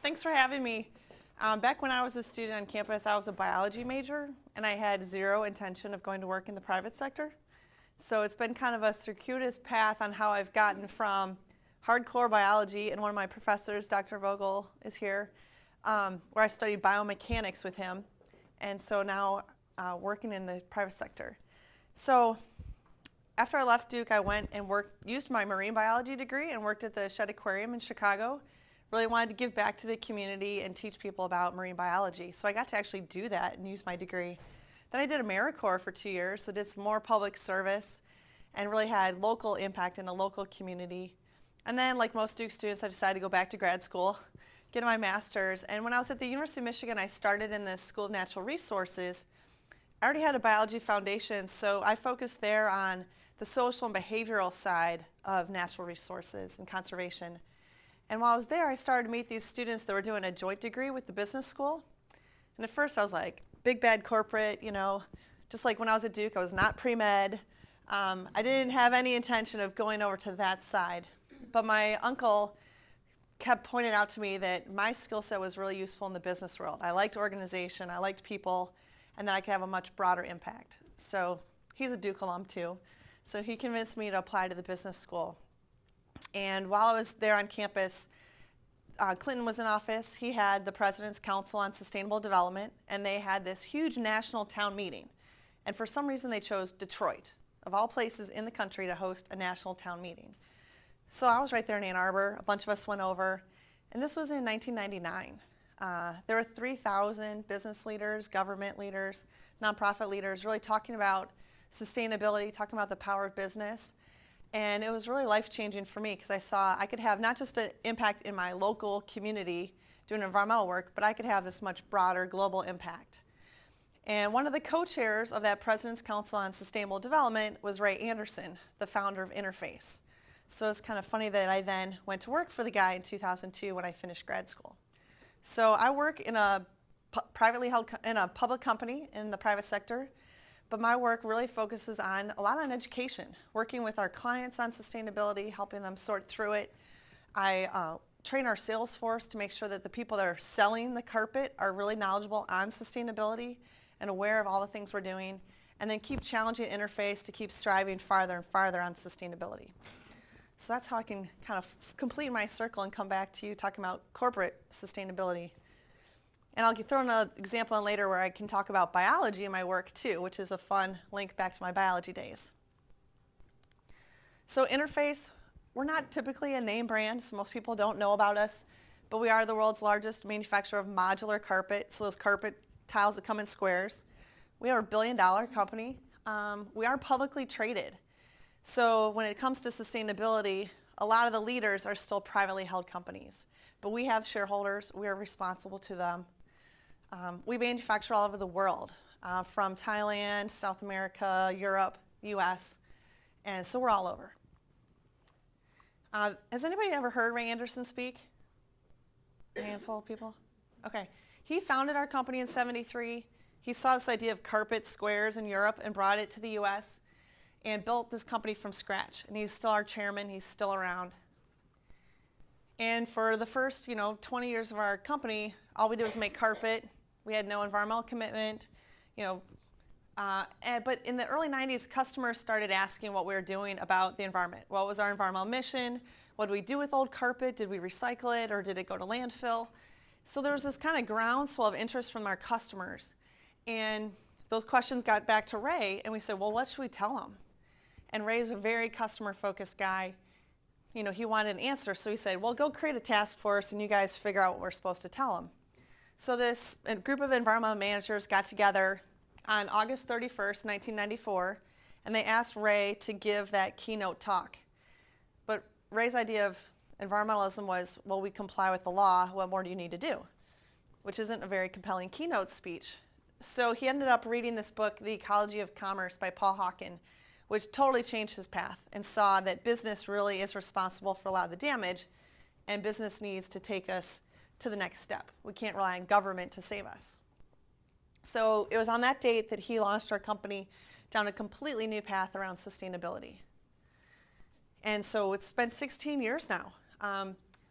Thanks for having me. Back when I was a student on campus, I was a biology major, and I had zero intention of going to work in the private sector. So it's been kind of a circuitous path on how I've gotten from hardcore biology, and one of my professors, Dr. Vogel, is here, where I studied biomechanics with him, and so now working in the private sector. So after I left Duke, I went and used my marine biology degree and worked at the Shedd Aquarium in Chicago. Really wanted to give back to the community and teach people about marine biology. So I got to actually do that and use my degree. Then I did AmeriCorps for 2 years, so did some more public service and really had local impact in a local community. And then, like most Duke students, I decided to go back to grad school, get my master's. And when I was at the University of Michigan, I started in the School of Natural Resources. I already had a biology foundation, so I focused there on the social and behavioral side of natural resources and conservation. And while I was there, I started to meet these students that were doing a joint degree with the business school. And at first I was like, big bad corporate, you know, just like when I was at Duke, I was not pre-med. I didn't have any intention of going over to that side. But my uncle kept pointing out to me that my skill set was really useful in the business world. I liked organization, I liked people, and that I could have a much broader impact. So he's a Duke alum too. So he convinced me to apply to the business school. And while I was there on campus, Clinton was in office. He had the President's Council on Sustainable Development, and they had this huge national town meeting. And for some reason, they chose Detroit, of all places in the country, to host a national town meeting. So I was right there in Ann Arbor. A bunch of us went over, and this was in 1999. There were 3,000 business leaders, government leaders, nonprofit leaders, really talking about sustainability, talking about the power of business. And it was really life-changing for me because I saw I could have not just an impact in my local community doing environmental work, but I could have this much broader global impact. And one of the co-chairs of that President's Council on Sustainable Development was Ray Anderson, the founder of Interface. So it's kind of funny that I then went to work for the guy in 2002 when I finished grad school. So I work in a public company in the private sector. But my work really focuses a lot on education, working with our clients on sustainability, helping them sort through it. I train our sales force to make sure that the people that are selling the carpet are really knowledgeable on sustainability and aware of all the things we're doing, and then keep challenging Interface to keep striving farther and farther on sustainability. So that's how I can kind of complete my circle and come back to you talking about corporate sustainability. And I'll throw another example in later where I can talk about biology in my work too, which is a fun link back to my biology days. So Interface, we're not typically a name brand, so most people don't know about us, but we are the world's largest manufacturer of modular carpet, so those carpet tiles that come in squares. We are a $1 billion company. We are publicly traded. So when it comes to sustainability, a lot of the leaders are still privately held companies, but we have shareholders. We are responsible to them. We manufacture all over the world, from Thailand, South America, Europe, the US, and so we're all over. Has anybody ever heard Ray Anderson speak? A handful of people? Okay. He founded our company in '73. He saw this idea of carpet squares in Europe and brought it to the US and built this company from scratch. And he's still our chairman. He's still around. And for the first, 20 years of our company, all we did was make carpet. We had no environmental commitment, but in the early 90s, customers started asking what we were doing about the environment. What was our environmental mission? What do we do with old carpet? Did we recycle it, or did it go to landfill? So there was this kind of groundswell of interest from our customers. And those questions got back to Ray, and we said, well, what should we tell them? And Ray's a very customer-focused guy. He wanted an answer, so he said, well, go create a task force and you guys figure out what we're supposed to tell them. So a group of environmental managers got together on August 31st, 1994, and they asked Ray to give that keynote talk. But Ray's idea of environmentalism was, well, we comply with the law, what more do you need to do? Which isn't a very compelling keynote speech. So he ended up reading this book, The Ecology of Commerce by Paul Hawken, which totally changed his path and saw that business really is responsible for a lot of the damage, and business needs to take us to the next step. We can't rely on government to save us. So it was on that date that he launched our company down a completely new path around sustainability. And so it's been 16 years now.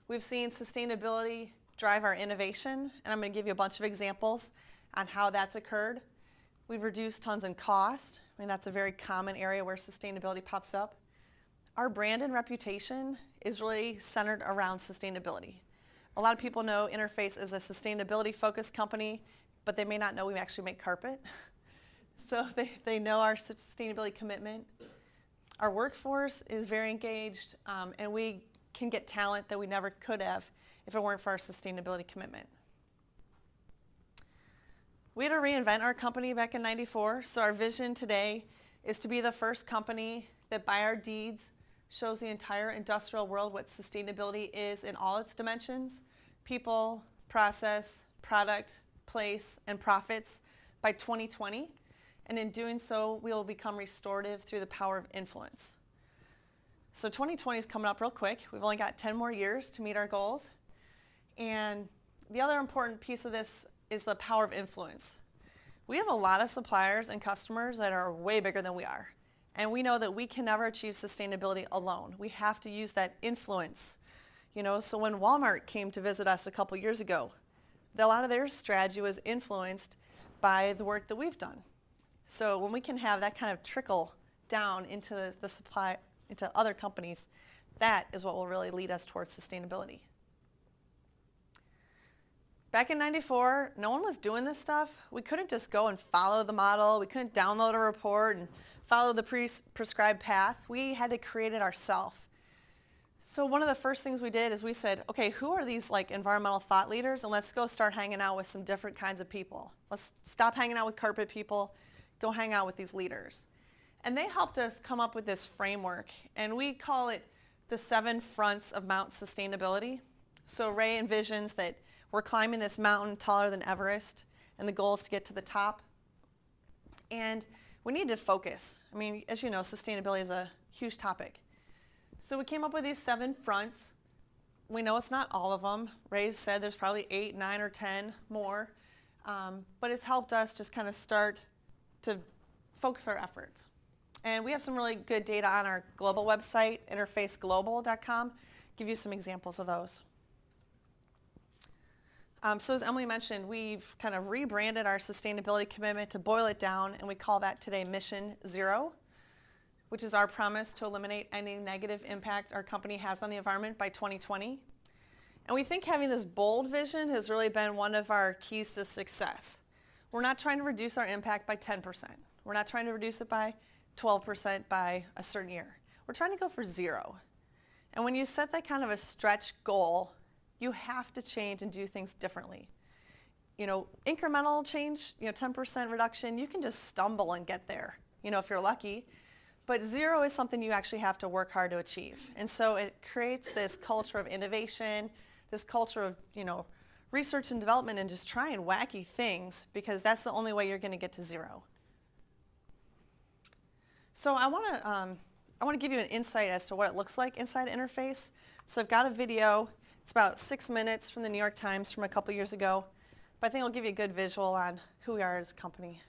We've seen sustainability drive our innovation, and I'm going to give you a bunch of examples on how that's occurred. We've reduced tons in cost. I mean, that's a very common area where sustainability pops up. Our brand and reputation is really centered around sustainability. A lot of people know Interface is a sustainability-focused company, but they may not know we actually make carpet. So they know our sustainability commitment. Our workforce is very engaged, and we can get talent that we never could have if it weren't for our sustainability commitment. We had to reinvent our company back in '94, so our vision today is to be the first company that by our deeds shows the entire industrial world what sustainability is in all its dimensions: people, process, product, place, and profits by 2020. And in doing so, we will become restorative through the power of influence. So 2020 is coming up real quick. We've only got 10 more years to meet our goals. And the other important piece of this is the power of influence. We have a lot of suppliers and customers that are way bigger than we are. And we know that we can never achieve sustainability alone. We have to use that influence. So when Walmart came to visit us a couple years ago, a lot of their strategy was influenced by the work that we've done. So when we can have that kind of trickle down into the supply, into other companies, that is what will really lead us towards sustainability. Back in '94, no one was doing this stuff. We couldn't just go and follow the model. We couldn't download a report and follow the prescribed path. We had to create it ourselves. So one of the first things we did is we said, okay, who are these environmental thought leaders? And let's go start hanging out with some different kinds of people. Let's stop hanging out with carpet people, go hang out with these leaders. And they helped us come up with this framework, and we call it the 7 fronts of Mount Sustainability. So Ray envisions that we're climbing this mountain taller than Everest, and the goal is to get to the top. And we need to focus. I mean, as you know, sustainability is a huge topic. So we came up with these 7 fronts. We know it's not all of them. Ray said there's probably 8, 9, or 10 more. But it's helped us just kind of start to focus our efforts. And we have some really good data on our global website, interfaceglobal.com. Give you some examples of those. So as Emily mentioned, we've kind of rebranded our sustainability commitment to boil it down, and we call that today Mission Zero, which is our promise to eliminate any negative impact our company has on the environment by 2020. And we think having this bold vision has really been one of our keys to success. We're not trying to reduce our impact by 10%. We're not trying to reduce it by 12% by a certain year. We're trying to go for 0. And when you set that kind of a stretch goal, you have to change and do things differently. Incremental change, 10% reduction, you can just stumble and get there, if you're lucky. But 0 is something you actually have to work hard to achieve. And so it creates this culture of innovation, this culture of, research and development, and just trying wacky things, because that's the only way you're going to get to 0. So I want to give you an insight as to what it looks like inside Interface. So I've got a video. It's about 6 minutes from the New York Times from a couple years ago, but I think it'll give you a good visual on who we are as a company.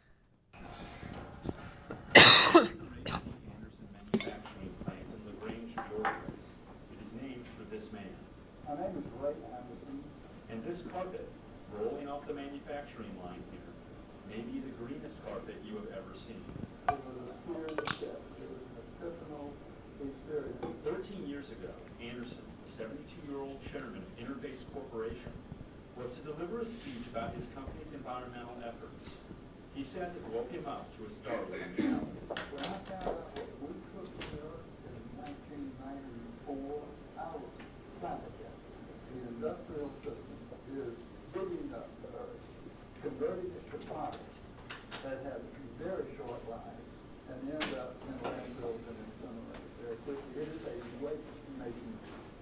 My name is Ray Anderson. And this carpet, rolling off the manufacturing line here, may be the greenest carpet you have ever seen. It was a experience, yes. It was an epiphany experience. 13 years ago, Anderson, the 72-year-old chairman of Interface Corporation, was to deliver a speech about his company's environmental efforts. He says it woke him up to a startling reality. When I found out what we cooked in the earth in 1994, I was flabbergasted. The industrial system is digging up the earth, converting it to products that have very short lives and end up in landfills and incinerators very quickly. It is a waste-making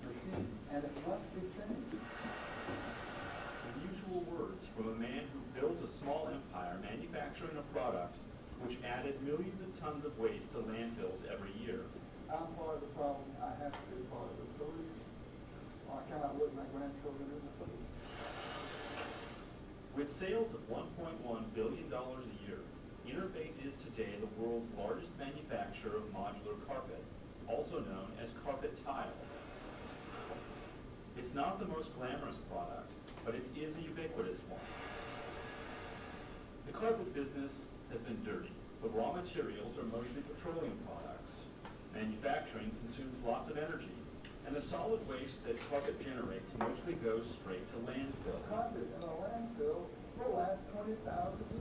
machine, and it must be changed. The usual words from a man who built a small empire manufacturing a product which added millions of tons of waste to landfills every year. I'm part of the problem. I have to be part of the solution. Or I cannot look my grandchildren in the face. With sales of $1.1 billion a year, Interface is today the world's largest manufacturer of modular carpet, also known as carpet tile. It's not the most glamorous product, but it is a ubiquitous one. The carpet business has been dirty. The raw materials are mostly petroleum products. Manufacturing consumes lots of energy, and the solid waste that carpet generates mostly goes straight to landfill. Carpet in a landfill will last 20,000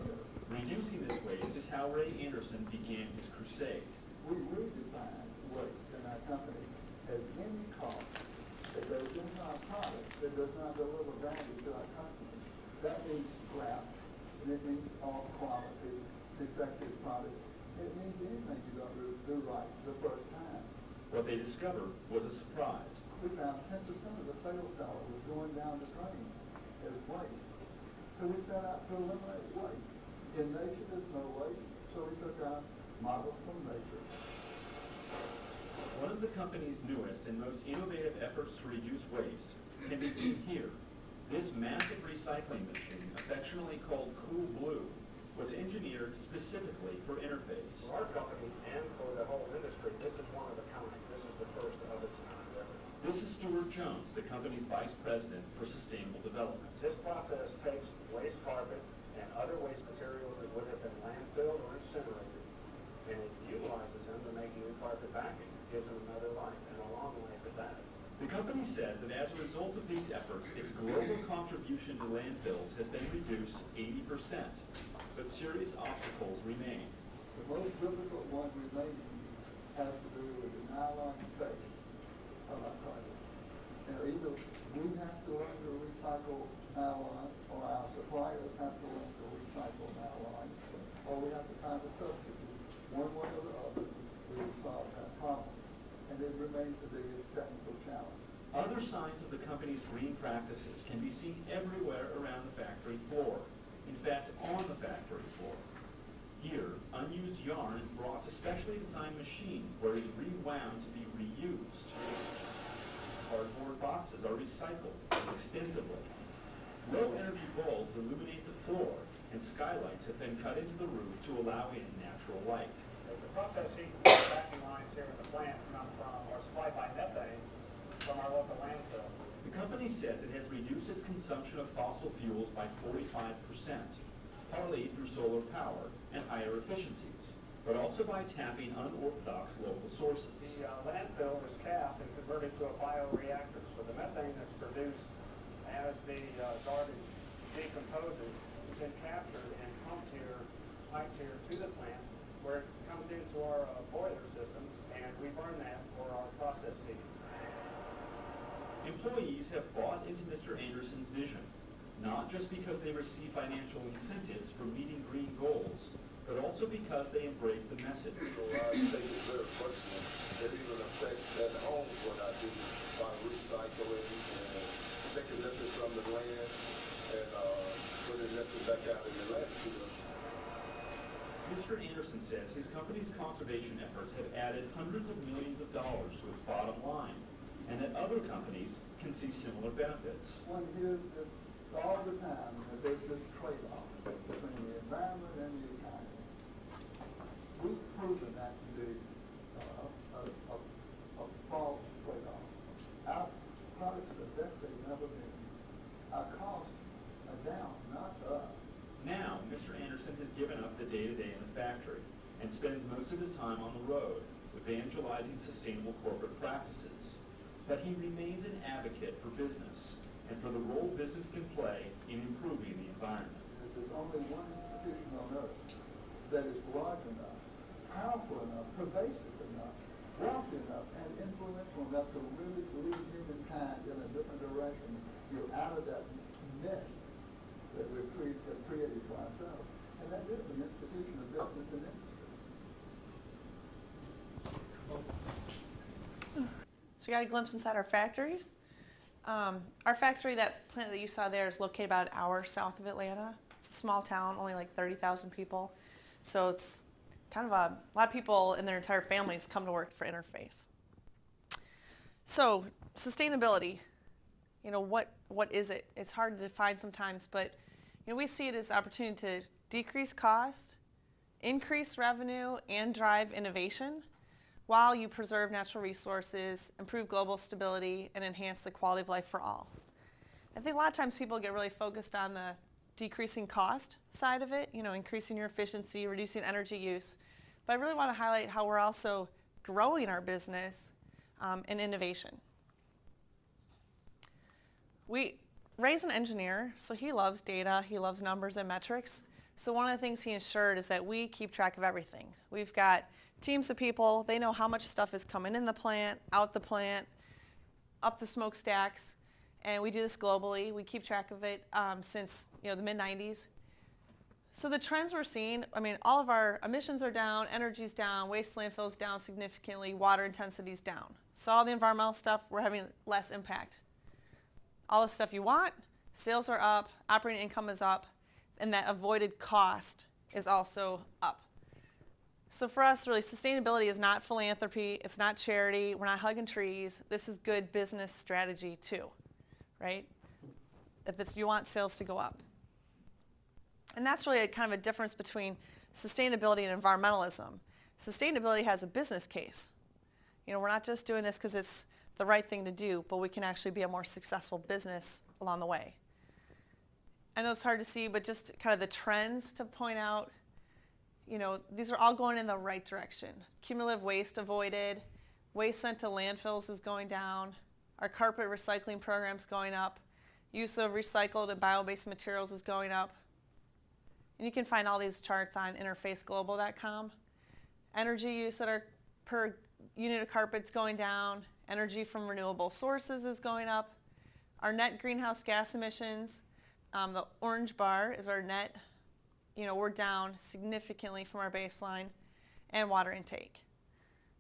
years. Reducing this waste is how Ray Anderson began his crusade. We redefine waste in our company as any cost that goes into our product that does not deliver value to our customers. That means scrap, and it means off-quality, defective product, and it means anything you don't do right the first time. What they discovered was a surprise. We found 10% of the sales dollar was going down the drain as waste. So we set out to eliminate waste. In nature, there's no waste, so we took our model from nature. One of the company's newest and most innovative efforts to reduce waste can be seen here. This massive recycling machine, affectionately called Cool Blue, was engineered specifically for Interface. For our company and for the whole industry, this is one of a kind. This is the first of its kind ever. This is Stuart Jones, the company's vice president for sustainable development. This process takes waste carpet and other waste materials that would have been landfilled or incinerated, and it utilizes them to make new carpet backing. It gives them another life and a long life at that. The company says that as a result of these efforts, its global contribution to landfills has been reduced 80%, but serious obstacles remain. The most difficult one remaining has to do with the nylon face of our carpet. Now, either we have to learn to recycle nylon, or our suppliers have to learn to recycle nylon, or we have to find a substitute. One way or the other, we will solve that problem. And it remains the biggest technical challenge. Other signs of the company's green practices can be seen everywhere around the factory floor. In fact, on the factory floor. Here, unused yarn is brought to specially designed machines where it is rewound to be reused. Cardboard boxes are recycled extensively. Low-energy bulbs illuminate the floor, and skylights have been cut into the roof to allow in natural light. The process heat and vacuum lines here at the plant come from, or supplied by methane from our local landfill. The company says it has reduced its consumption of fossil fuels by 45%, partly through solar power and higher efficiencies, but also by tapping unorthodox local sources. The landfill is capped and converted to a bioreactor, so the methane that's produced as the garbage decomposes is then captured and pumped here, piped here to the plant, where it comes into our boiler systems, and we burn that for our process heat. Employees have bought into Mr. Anderson's vision, not just because they receive financial incentives for meeting green goals, but also because they embrace the message. So I take it very personally. It even affects at home what I do by recycling and taking it from the land and putting it back out in the landfill. Mr. Anderson says his company's conservation efforts have added hundreds of millions of dollars to its bottom line, and that other companies can see similar benefits. One hears this all the time, that there's this trade-off between the environment and the economy. We've proven that to be a false trade-off. Our products are the best they've ever been. Our costs are down, not up. Now, Mr. Anderson has given up the day-to-day in the factory and spends most of his time on the road, evangelizing sustainable corporate practices. But he remains an advocate for business and for the role business can play in improving the environment. There's only one institution on earth that is large enough, powerful enough, pervasive enough, wealthy enough, and influential enough to really lead humankind in a different direction. You're out of that mess that we've created for ourselves. And that is an institution of business and industry. So you got a glimpse inside our factories. Our factory, that plant that you saw there, is located about an hour south of Atlanta. It's a small town, only like 30,000 people. So it's kind of a lot of people and their entire families come to work for Interface. So sustainability, you know, what is it? It's hard to define sometimes, but you know, we see it as an opportunity to decrease cost, increase revenue, and drive innovation while you preserve natural resources, improve global stability, and enhance the quality of life for all. I think a lot of times people get really focused on the decreasing cost side of it, increasing your efficiency, reducing energy use. But I really want to highlight how we're also growing our business and innovation. Ray's an engineer, so he loves data, he loves numbers and metrics. So one of the things he ensured is that we keep track of everything. We've got teams of people, they know how much stuff is coming in the plant, out the plant, up the smokestacks, and we do this globally. We keep track of it since the mid-90s. So the trends we're seeing, all of our emissions are down, energy's down, waste landfill's down significantly, water intensity's down. So all the environmental stuff, we're having less impact. All the stuff you want, sales are up, operating income is up, and that avoided cost is also up. So for us, really, sustainability is not philanthropy, it's not charity, we're not hugging trees. This is good business strategy too, right? You want sales to go up. And that's really kind of a difference between sustainability and environmentalism. Sustainability has a business case. We're not just doing this because it's the right thing to do, but we can actually be a more successful business along the way. I know it's hard to see, but just kind of the trends to point out, these are all going in the right direction. Cumulative waste avoided, waste sent to landfills is going down, our carpet recycling program's going up, use of recycled and bio-based materials is going up. And you can find all these charts on InterfaceGlobal.com. Energy use that are per unit of carpet's going down, energy from renewable sources is going up, our net greenhouse gas emissions, the orange bar is our net, we're down significantly from our baseline, and water intake.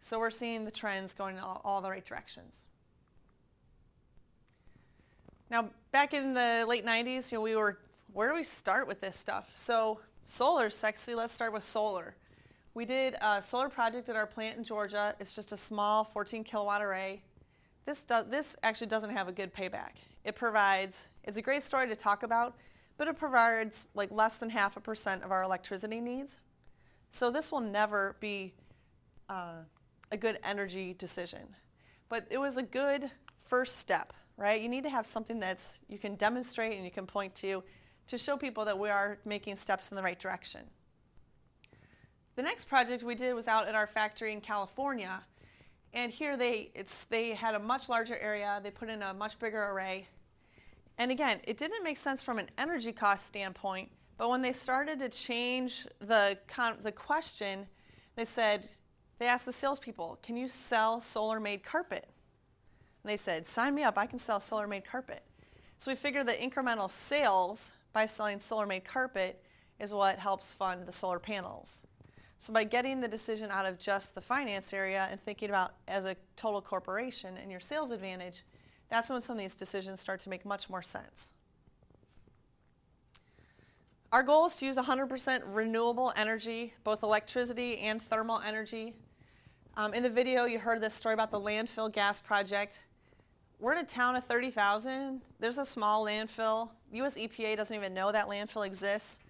So we're seeing the trends going in all the right directions. Now, back in the late 90s, where do we start with this stuff? So solar's sexy, let's start with solar. We did a solar project at our plant in Georgia. It's just a small 14 kilowatt array. This actually doesn't have a good payback. It's a great story to talk about, but it provides like less than 0.5% of our electricity needs. So this will never be a good energy decision. But it was a good first step, right? You need to have something that's you can demonstrate and you can point to show people that we are making steps in the right direction. The next project we did was out at our factory in California. And here they had a much larger area. They put in a much bigger array. And again, it didn't make sense from an energy cost standpoint, but when they started to change the question, they asked the salespeople, can you sell solar-made carpet? And they said, sign me up, I can sell solar-made carpet. So we figured that incremental sales by selling solar-made carpet is what helps fund the solar panels. So by getting the decision out of just the finance area and thinking about as a total corporation and your sales advantage, that's when some of these decisions start to make much more sense. Our goal is to use 100% renewable energy, both electricity and thermal energy. In the video, you heard this story about the Landfill Gas project. We're in a town of 30,000. There's a small landfill. US EPA doesn't even know that landfill exists.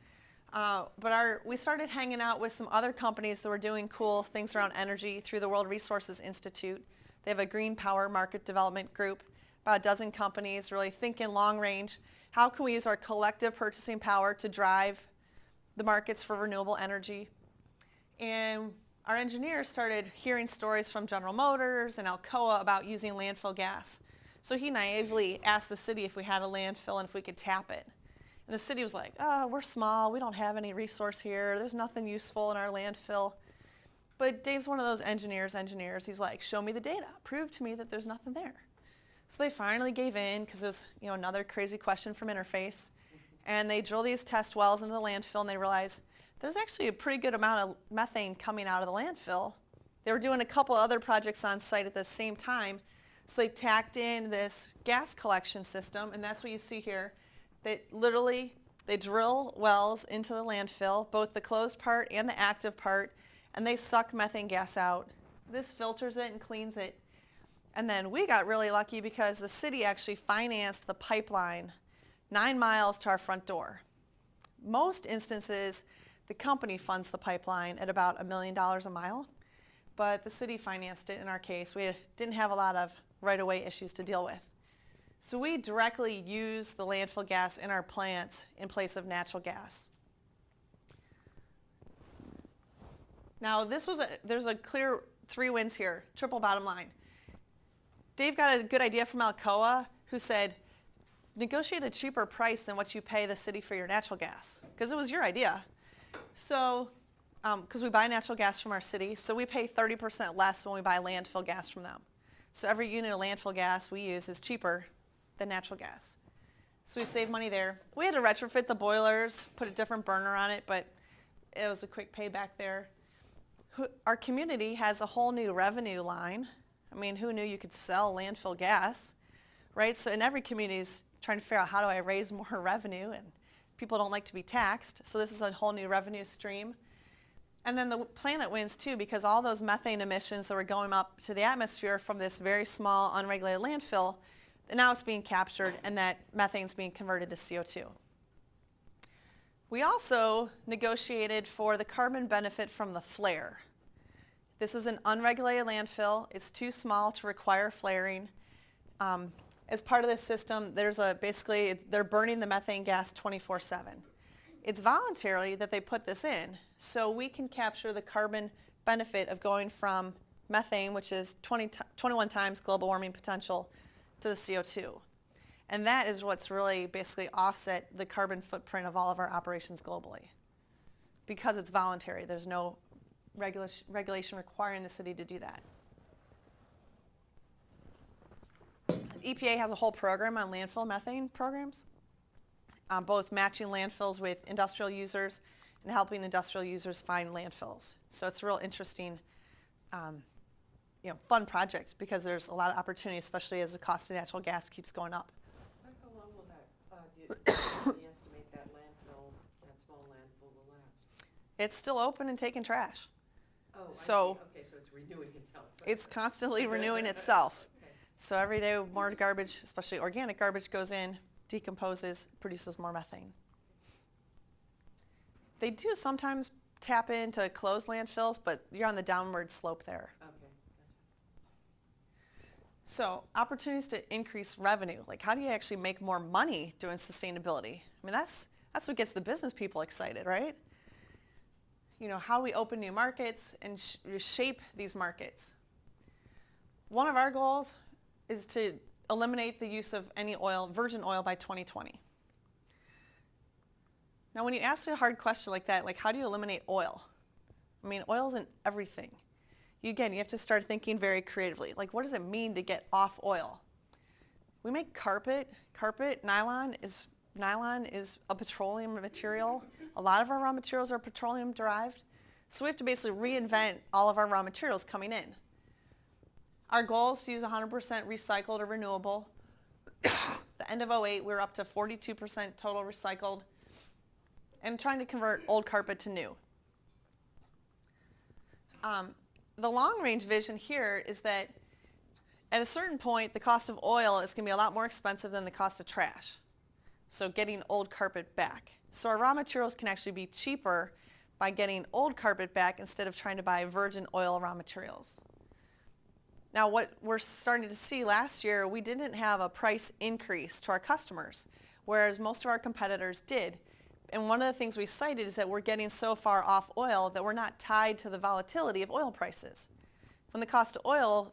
But we started hanging out with some other companies that were doing cool things around energy through the World Resources Institute. They have a green power market development group, about a dozen companies really thinking long range. How can we use our collective purchasing power to drive the markets for renewable energy? And our engineers started hearing stories from General Motors and Alcoa about using landfill gas. So he naively asked the city if we had a landfill and if we could tap it. And the city was like, oh, we're small, we don't have any resource here, there's nothing useful in our landfill. But Dave's one of those engineers. He's like, show me the data, prove to me that there's nothing there. So they finally gave in because it was another crazy question from Interface. And they drill these test wells into the landfill and they realize there's actually a pretty good amount of methane coming out of the landfill. They were doing a couple other projects on site at the same time. So they tacked in this gas collection system, and that's what you see here. They drill wells into the landfill, both the closed part and the active part, and they suck methane gas out. This filters it and cleans it. And then we got really lucky because the city actually financed the pipeline 9 miles to our front door. Most instances, the company funds the pipeline at about $1 million a mile, but the city financed it in our case. We didn't have a lot of right-of-way issues to deal with. So we directly use the landfill gas in our plants in place of natural gas. Now there's a clear 3 wins here, triple bottom line. Dave got a good idea from Alcoa, who said, negotiate a cheaper price than what you pay the city for your natural gas, because it was your idea. So, because we buy natural gas from our city, so we pay 30% less when we buy landfill gas from them. So every unit of landfill gas we use is cheaper than natural gas. So we save money there. We had to retrofit the boilers, put a different burner on it, but it was a quick payback there. Our community has a whole new revenue line. I mean, who knew you could sell landfill gas, right? So in every community is trying to figure out, how do I raise more revenue? And people don't like to be taxed, so this is a whole new revenue stream. And then the planet wins too, because all those methane emissions that were going up to the atmosphere from this very small unregulated landfill, now it's being captured, and that methane is being converted to CO2. We also negotiated for the carbon benefit from the flare. This is an unregulated landfill. It's too small to require flaring. As part of this system, basically they're burning the methane gas 24/7. It's voluntary that they put this in, so we can capture the carbon benefit of going from methane, which is 21 times global warming potential, to the CO2. And that is what's really basically offset the carbon footprint of all of our operations globally. Because it's voluntary, there's no regulation requiring the city to do that. EPA has a whole program on landfill methane programs, both matching landfills with industrial users and helping industrial users find landfills. So it's a real interesting, fun project, because there's a lot of opportunity, especially as the cost of natural gas keeps going up. How long will that, do you estimate that landfill, that small landfill will last? It's still open and taking trash. Oh, I see. So Okay, so it's renewing itself. it's constantly renewing itself. Okay. So every day more garbage, especially organic garbage, goes in, decomposes, produces more methane. They do sometimes tap into closed landfills, but you're on the downward slope there. Okay, gotcha. So opportunities to increase revenue. Like, how do you actually make more money doing sustainability? I mean, that's what gets the business people excited, right? How do we open new markets and shape these markets? One of our goals is to eliminate the use of any oil, virgin oil, by 2020. Now, when you ask a hard question like that, like, how do you eliminate oil? I mean, oil's in everything. You have to start thinking very creatively. Like, what does it mean to get off oil? We make carpet. Nylon is a petroleum material. A lot of our raw materials are petroleum derived. So we have to basically reinvent all of our raw materials coming in. Our goal is to use 100% recycled or renewable. The end of 2008, we were up to 42% total recycled, and trying to convert old carpet to new. The long-range vision here is that at a certain point, the cost of oil is going to be a lot more expensive than the cost of trash. So getting old carpet back. So our raw materials can actually be cheaper by getting old carpet back instead of trying to buy virgin oil raw materials. Now, what we're starting to see last year, we didn't have a price increase to our customers, whereas most of our competitors did. And one of the things we cited is that we're getting so far off oil that we're not tied to the volatility of oil prices. When the cost of oil,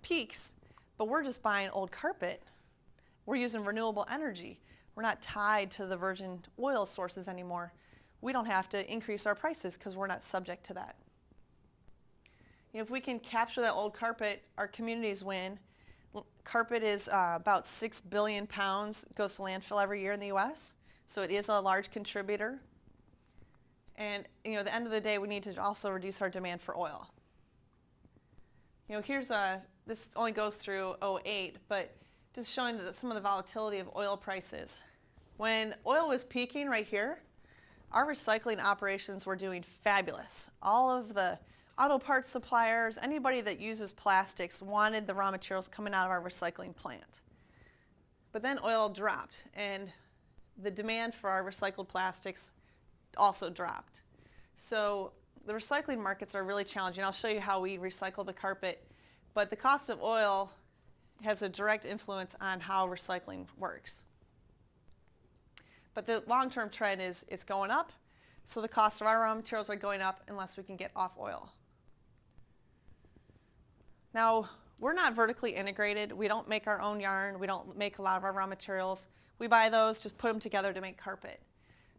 peaks, but we're just buying old carpet, we're using renewable energy. We're not tied to the virgin oil sources anymore. We don't have to increase our prices because we're not subject to that. If we can capture that old carpet, our communities win. Carpet is about 6 billion pounds, goes to landfill every year in the US. So it is a large contributor. And at the end of the day, we need to also reduce our demand for oil. This only goes through 2008, but just showing some of the volatility of oil prices. When oil was peaking right here, our recycling operations were doing fabulous. All of the auto parts suppliers, anybody that uses plastics wanted the raw materials coming out of our recycling plant. But then oil dropped, and the demand for our recycled plastics also dropped. So the recycling markets are really challenging. I'll show you how we recycle the carpet. But the cost of oil, has a direct influence on how recycling works. But the long-term trend is it's going up, so the cost of our raw materials are going up unless we can get off oil. Now, we're not vertically integrated. We don't make our own yarn. We don't make a lot of our raw materials. We buy those, just put them together to make carpet.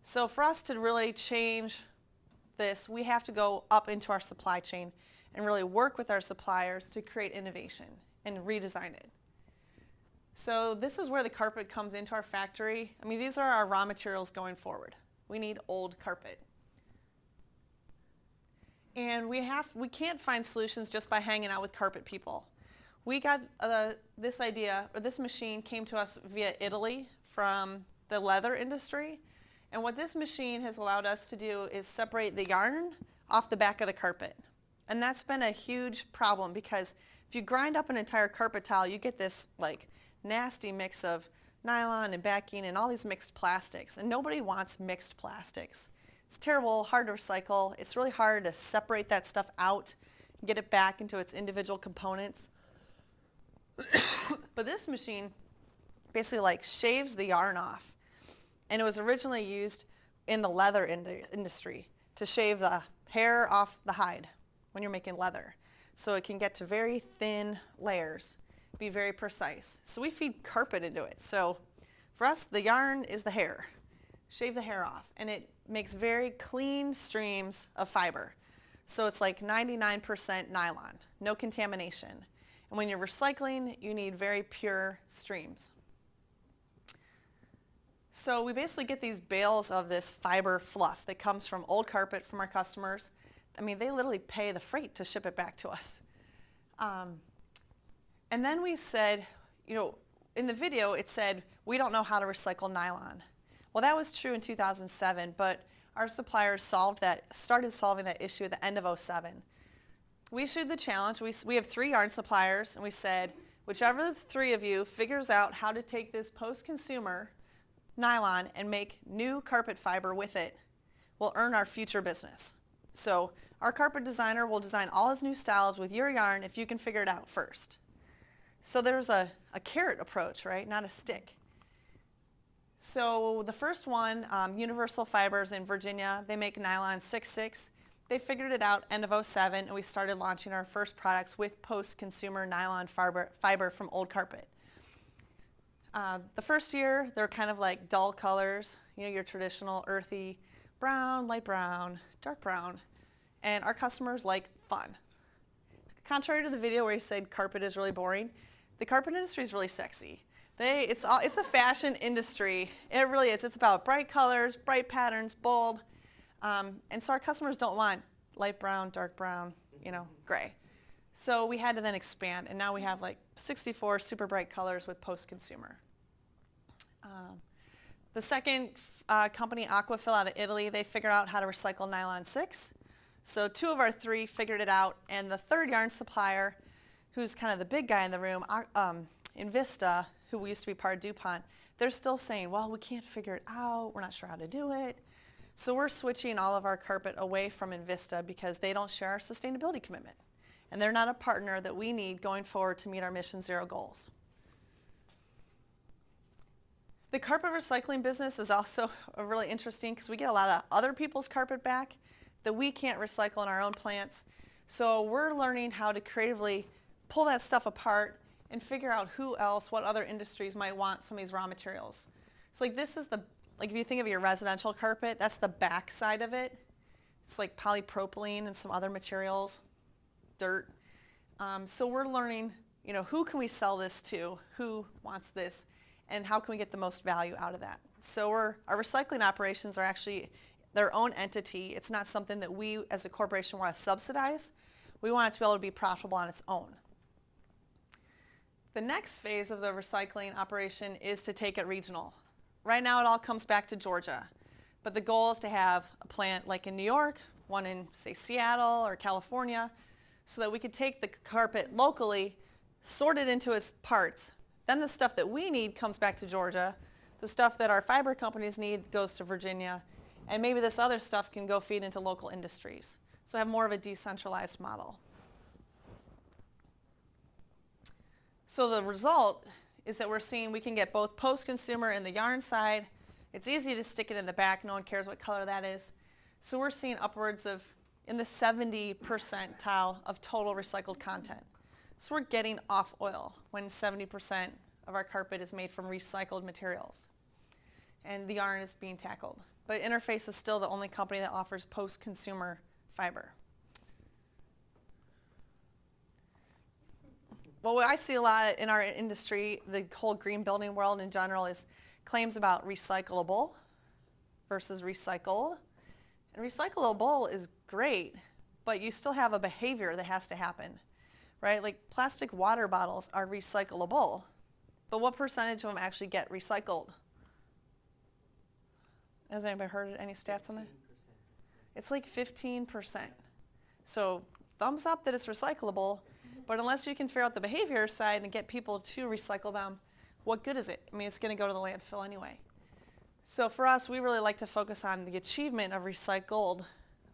So for us to really change this, we have to go up into our supply chain and really work with our suppliers to create innovation and redesign it. So this is where the carpet comes into our factory. I mean, these are our raw materials going forward. We need old carpet. And we can't find solutions just by hanging out with carpet people. We got this idea, or this machine came to us via Italy from the leather industry. And what this machine has allowed us to do is separate the yarn off the back of the carpet. And that's been a huge problem because if you grind up an entire carpet tile, you get this like nasty mix of nylon and backing and all these mixed plastics. And nobody wants mixed plastics. It's terrible, hard to recycle. It's really hard to separate that stuff out and get it back into its individual components. But this machine basically like shaves the yarn off. And it was originally used in the leather industry to shave the hair off the hide when you're making leather. So it can get to very thin layers, be very precise. So we feed carpet into it. So for us, the yarn is the hair. Shave the hair off. And it makes very clean streams of fiber. So it's like 99% nylon, no contamination. And when you're recycling, you need very pure streams. So we basically get these bales of this fiber fluff that comes from old carpet from our customers. I mean, they literally pay the freight to ship it back to us. And then we said, you know, in the video it said, we don't know how to recycle nylon. Well, that was true in 2007, but our suppliers started solving that issue at the end of 2007. We issued the challenge. We have 3 yarn suppliers, and we said, whichever of the 3 of you figures out how to take this post-consumer nylon and make new carpet fiber with it will earn our future business. So our carpet designer will design all his new styles with your yarn if you can figure it out first. So there's a carrot approach, right? Not a stick. So the first one, Universal Fibers in Virginia, they make nylon 6/6. They figured it out end of 2007, and we started launching our first products with post-consumer nylon fiber from old carpet. The first year, they're kind of like dull colors, you know, your traditional earthy brown, light brown, dark brown, and our customers like fun. Contrary to the video where he said carpet is really boring, the carpet industry is really sexy. It's a fashion industry. It really is. It's about bright colors, bright patterns, bold. And so our customers don't want light brown, dark brown, you know, gray. So we had to then expand, and now we have like 64 super bright colors with post-consumer. The second company, Aquafil out of Italy, they figured out how to recycle nylon 6. So 2 of our 3 figured it out, and the third yarn supplier, who's kind of the big guy in the room, Invista, who used to be part of DuPont, they're still saying, well, we can't figure it out, we're not sure how to do it. So we're switching all of our carpet away from Invista because they don't share our sustainability commitment. And they're not a partner that we need going forward to meet our Mission Zero goals. The carpet recycling business is also really interesting because we get a lot of other people's carpet back that we can't recycle in our own plants. So we're learning how to creatively pull that stuff apart and figure out who else, what other industries might want some of these raw materials. So like this is like if you think of your residential carpet, that's the back side of it. It's like polypropylene and some other materials, dirt. So we're learning, you know, who can we sell this to, who wants this, and how can we get the most value out of that. So our recycling operations are actually their own entity. It's not something that we as a corporation want to subsidize. We want it to be able to be profitable on its own. The next phase of the recycling operation is to take it regional. Right now it all comes back to Georgia, but the goal is to have a plant like in New York, one in, say, Seattle or California, so that we could take the carpet locally, sort it into its parts. Then the stuff that we need comes back to Georgia. The stuff that our fiber companies need goes to Virginia, and maybe this other stuff can go feed into local industries. So have more of a decentralized model. So the result is that we're seeing we can get both post-consumer and the yarn side. It's easy to stick it in the back. No one cares what color that is. So we're seeing upwards of in the 70 percentile of total recycled content. So we're getting off oil when 70% of our carpet is made from recycled materials. And the yarn is being tackled. But Interface is still the only company that offers post-consumer fiber. Well, what I see a lot in our industry, the whole green building world in general, is claims about recyclable versus recycled. And recyclable is great, but you still have a behavior that has to happen, right? Like plastic water bottles are recyclable, but what percentage of them actually get recycled? Has anybody heard any stats on that? 15%. It's like 15%. So thumbs up that it's recyclable, but unless you can figure out the behavior side and get people to recycle them, what good is it? I mean, it's going to go to the landfill anyway. So for us, we really like to focus on the achievement of recycled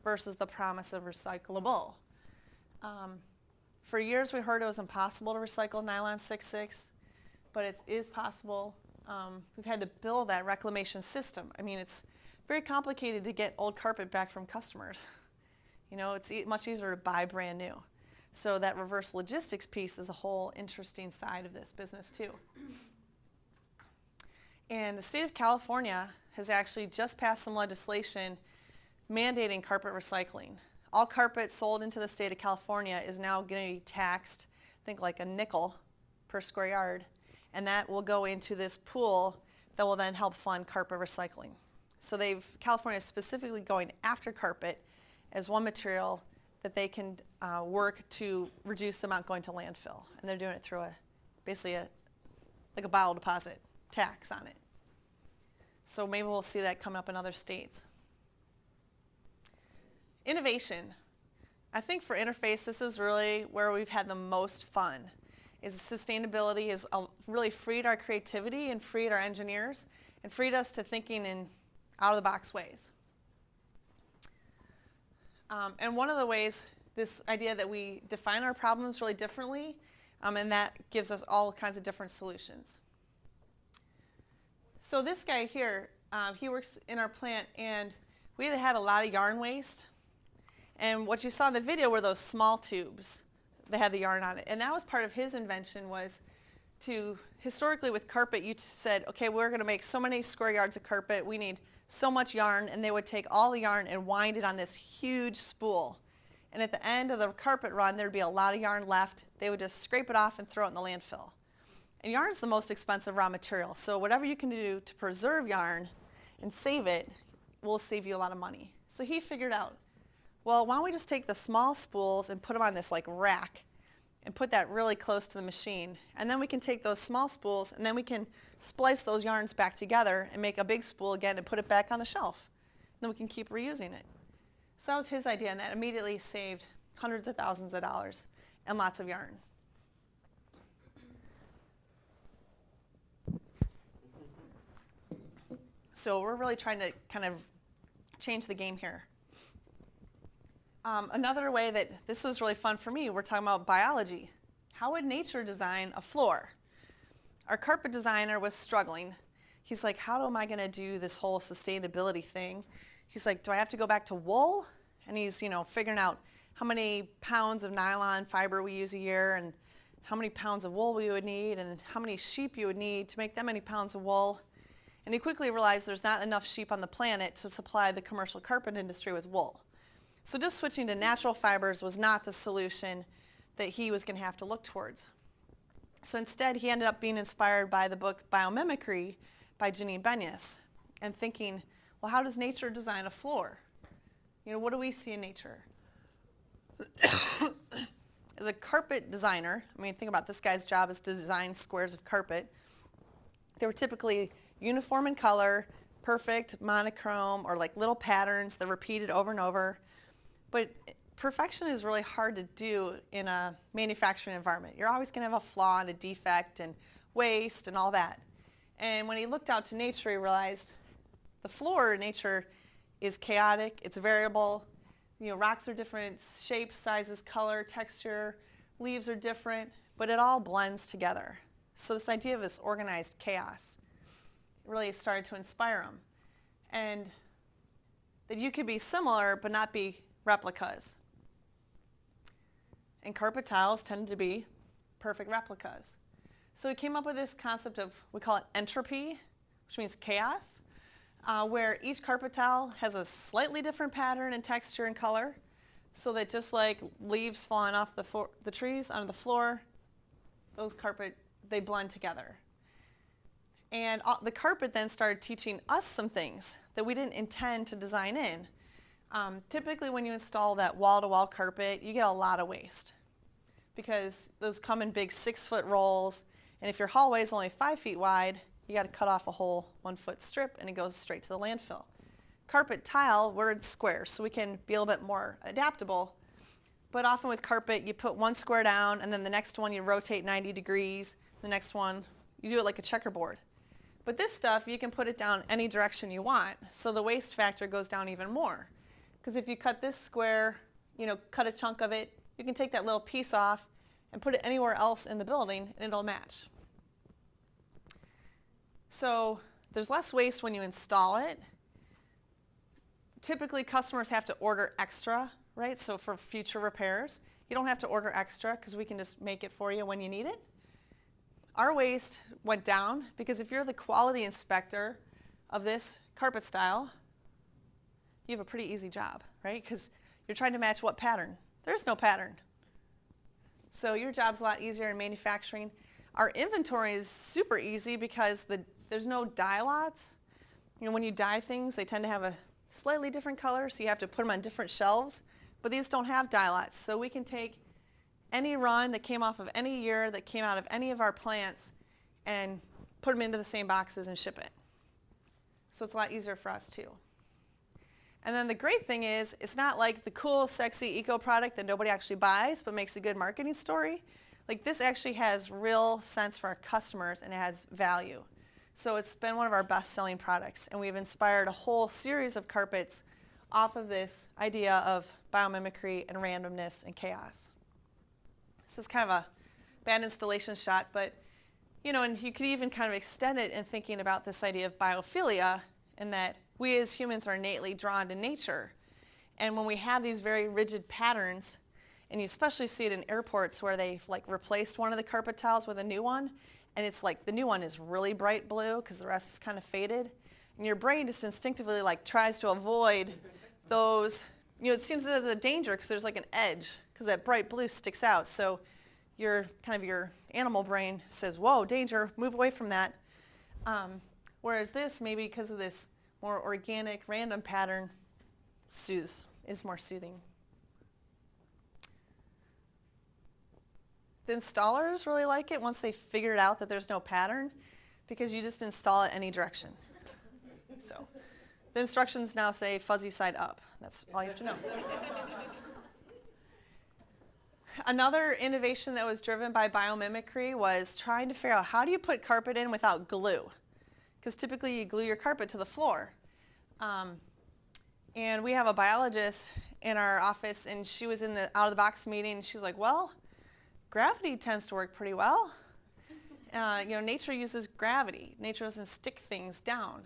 versus the promise of recyclable. For years, we heard it was impossible to recycle nylon 6/6, but it is possible. We've had to build that reclamation system. I mean, it's very complicated to get old carpet back from customers. You know, it's much easier to buy brand new. So that reverse logistics piece is a whole interesting side of this business too. And the state of California has actually just passed some legislation mandating carpet recycling. All carpet sold into the state of California is now going to be taxed, I think like a nickel per square yard, and that will go into this pool that will then help fund carpet recycling. So California is specifically going after carpet as one material that they can work to reduce the amount going to landfill. And they're doing it through basically like a bottle deposit tax on it. So maybe we'll see that come up in other states. Innovation. I think for Interface, this is really where we've had the most fun. Sustainability has really freed our creativity and freed our engineers and freed us to thinking in out-of-the-box ways. And one of the ways, this idea that we define our problems really differently, and that gives us all kinds of different solutions. So this guy here, he works in our plant, and we had a lot of yarn waste. And what you saw in the video were those small tubes that had the yarn on it. And that was part of his invention, was to, historically with carpet, you said, okay, we're going to make so many square yards of carpet, we need so much yarn, and they would take all the yarn and wind it on this huge spool. And at the end of the carpet run, there'd be a lot of yarn left. They would just scrape it off and throw it in the landfill. And yarn is the most expensive raw material, so whatever you can do to preserve yarn and save it will save you a lot of money. So he figured out, well, why don't we just take the small spools and put them on this like rack and put that really close to the machine, and then we can take those small spools and then we can splice those yarns back together and make a big spool again and put it back on the shelf. And then we can keep reusing it. So that was his idea, and that immediately saved hundreds of thousands of dollars and lots of yarn. So we're really trying to kind of change the game here. Another way that this was really fun for me, we're talking about biology. How would nature design a floor? Our carpet designer was struggling. He's like, how am I going to do this whole sustainability thing? He's like, do I have to go back to wool? And he's, figuring out how many pounds of nylon fiber we use a year and how many pounds of wool we would need and how many sheep you would need to make that many pounds of wool. And he quickly realized there's not enough sheep on the planet to supply the commercial carpet industry with wool. So just switching to natural fibers was not the solution that he was going to have to look towards. So instead, he ended up being inspired by the book Biomimicry by Janine Benyus and thinking, well, how does nature design a floor? What do we see in nature? As a carpet designer, think about this guy's job is to design squares of carpet. They were typically uniform in color, perfect, monochrome, or like little patterns that repeated over and over. But perfection is really hard to do in a manufacturing environment. You're always going to have a flaw and a defect and waste and all that. And when he looked out to nature, he realized the floor in nature is chaotic, it's variable. Rocks are different shapes, sizes, color, texture. Leaves are different. but it all blends together. So this idea of this organized chaos really started to inspire them. And that you could be similar but not be replicas. And carpet tiles tend to be perfect replicas. So we came up with this concept of, we call it entropy, which means chaos, where each carpet tile has a slightly different pattern and texture and color, so that just like leaves falling off the trees onto the floor, those they blend together. And the carpet then started teaching us some things that we didn't intend to design in. Typically when you install that wall-to-wall carpet, you get a lot of waste because those come in big 6-foot rolls, and if your hallway is only 5 feet wide, you got to cut off a whole 1-foot strip and it goes straight to the landfill. Carpet tile, we're in squares, so we can be a little bit more adaptable. But often with carpet, you put one square down, and then the next one you rotate 90 degrees. The next one, you do it like a checkerboard. But this stuff, you can put it down any direction you want, so the waste factor goes down even more. Because if you cut this square, cut a chunk of it, you can take that little piece off and put it anywhere else in the building, and it'll match. So there's less waste when you install it. Typically, customers have to order extra, right? So for future repairs, you don't have to order extra because we can just make it for you when you need it. Our waste went down because if you're the quality inspector of this carpet style, you have a pretty easy job, right? Because you're trying to match what pattern? There's no pattern. So your job's a lot easier in manufacturing. Our inventory is super easy because there's no dye lots. When you dye things, they tend to have a slightly different color, so you have to put them on different shelves. But these don't have dye lots, so we can take any run that came off of any year that came out of any of our plants and put them into the same boxes and ship it. So it's a lot easier for us too. And then the great thing is, it's not like the cool, sexy eco product that nobody actually buys but makes a good marketing story. Like this actually has real sense for our customers and it has value. So it's been one of our best-selling products, and we've inspired a whole series of carpets off of this idea of biomimicry and randomness and chaos. This is kind of a bad installation shot, but and you could even kind of extend it in thinking about this idea of biophilia, in that we as humans are innately drawn to nature. And when we have these very rigid patterns, and you especially see it in airports where they've replaced one of the carpet tiles with a new one, and it's like the new one is really bright blue because the rest is kind of faded. And your brain just instinctively tries to avoid those. It seems there's a danger because there's an edge because that bright blue sticks out. So your animal brain says, whoa, danger, move away from that. Whereas this, maybe because of this more organic, random pattern, is more soothing. The installers really like it once they figured out that there's no pattern, because you just install it any direction. So the instructions now say fuzzy side up. That's all you have to know. Another innovation that was driven by biomimicry was trying to figure out how do you put carpet in without glue? Because typically you glue your carpet to the floor. And we have a biologist in our office, and she was in the out-of-the-box meeting. She's like, well, gravity tends to work pretty well. Nature uses gravity. Nature doesn't stick things down.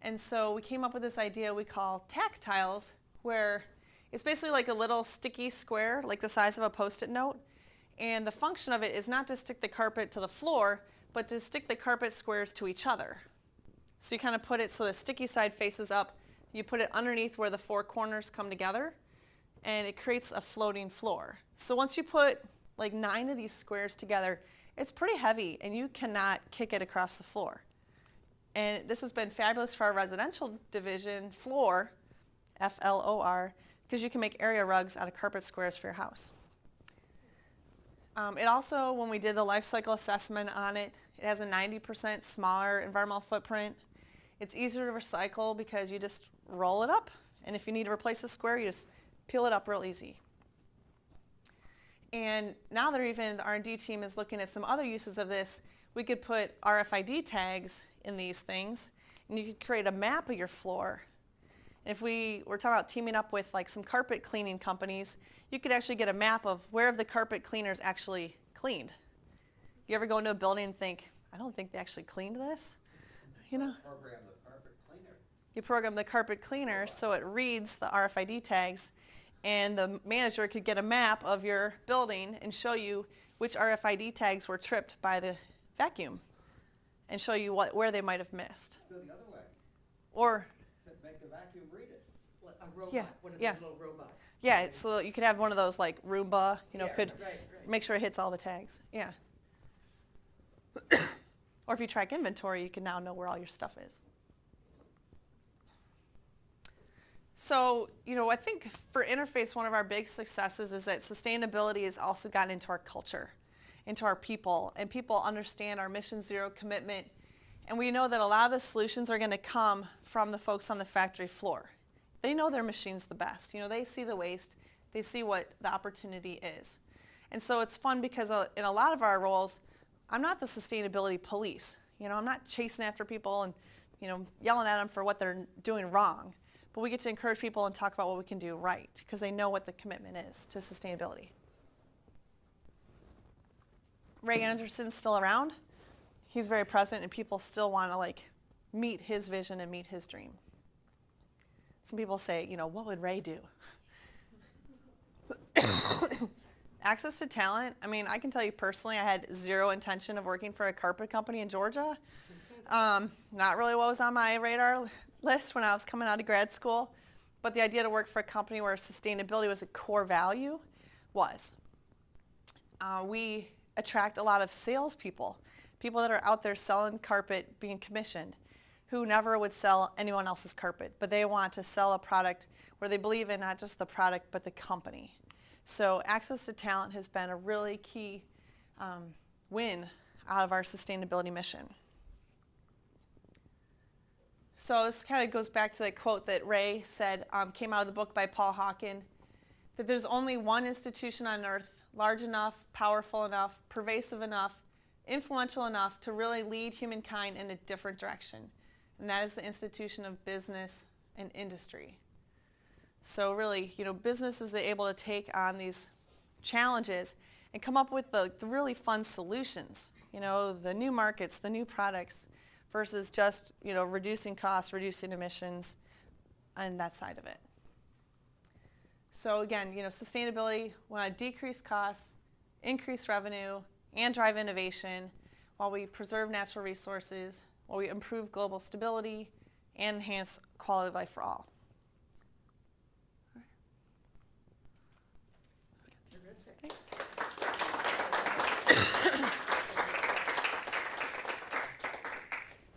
And so we came up with this idea we call tactiles, where it's basically like a little sticky square, like the size of a Post-it note. And the function of it is not to stick the carpet to the floor, but to stick the carpet squares to each other. So you kind of put it so the sticky side faces up. You put it underneath where the 4 corners come together, and it creates a floating floor. So once you put 9 of these squares together, it's pretty heavy, and you cannot kick it across the floor. And this has been fabulous for our residential division floor, F-L-O-R, because you can make area rugs out of carpet squares for your house. It also, when we did the life cycle assessment on it, it has a 90% smaller environmental footprint. It's easier to recycle because you just roll it up, and if you need to replace the square, you just peel it up real easy. And now the R&D team is looking at some other uses of this. We could put RFID tags in these things, and you could create a map of your floor. And if we were talking about teaming up with some carpet cleaning companies, you could actually get a map of where the carpet cleaners actually cleaned. You ever go into a building and think, I don't think they actually cleaned this? You know? Program the carpet cleaner. You program the carpet cleaner so it reads the RFID tags, and the manager could get a map of your building and show you which RFID tags were tripped by the vacuum and show you where they might have missed. Go the other way, Or, to make the vacuum read it. A robot, Yeah, one of yeah. those little robots. yeah, it's so you could have one of those like Roomba, you know, Yeah, could right. make sure it hits all the tags. Yeah. Or if you track inventory, you can now know where all your stuff is. So, you know, I think for Interface, one of our big successes is that sustainability has also gotten into our culture, into our people, and people understand our Mission Zero commitment. And we know that a lot of the solutions are going to come from the folks on the factory floor. They know their machine's the best. You know, they see the waste, they see what the opportunity is. And so it's fun because in a lot of our roles, I'm not the sustainability police. You know, I'm not chasing after people and, you know, yelling at them for what they're doing wrong. But we get to encourage people and talk about what we can do right because they know what the commitment is to sustainability. Ray Anderson's still around. He's very present and people still want to like meet his vision and meet his dream. Some people say, you know, what would Ray do? Access to talent, I mean, I can tell you personally, I had zero intention of working for a carpet company in Georgia. Not really what was on my radar list when I was coming out of grad school, but the idea to work for a company where sustainability was a core value was. We attract a lot of salespeople, people that are out there selling carpet, being commissioned, who never would sell anyone else's carpet, but they want to sell a product where they believe in not just the product, but the company. So access to talent has been a really key win out of our sustainability mission. So this kind of goes back to the quote that Ray said, came out of the book by Paul Hawken, that there's only one institution on earth large enough, powerful enough, pervasive enough, influential enough to really lead humankind in a different direction. And that is the institution of business and industry. So really, you know, business is able to take on these challenges and come up with the really fun solutions, you know, the new markets, the new products, versus just, you know, reducing costs, reducing emissions, and that side of it. So again, you know, sustainability, we want to decrease costs, increase revenue, and drive innovation while we preserve natural resources, while we improve global stability, and enhance quality of life for all. Terrific. Thanks.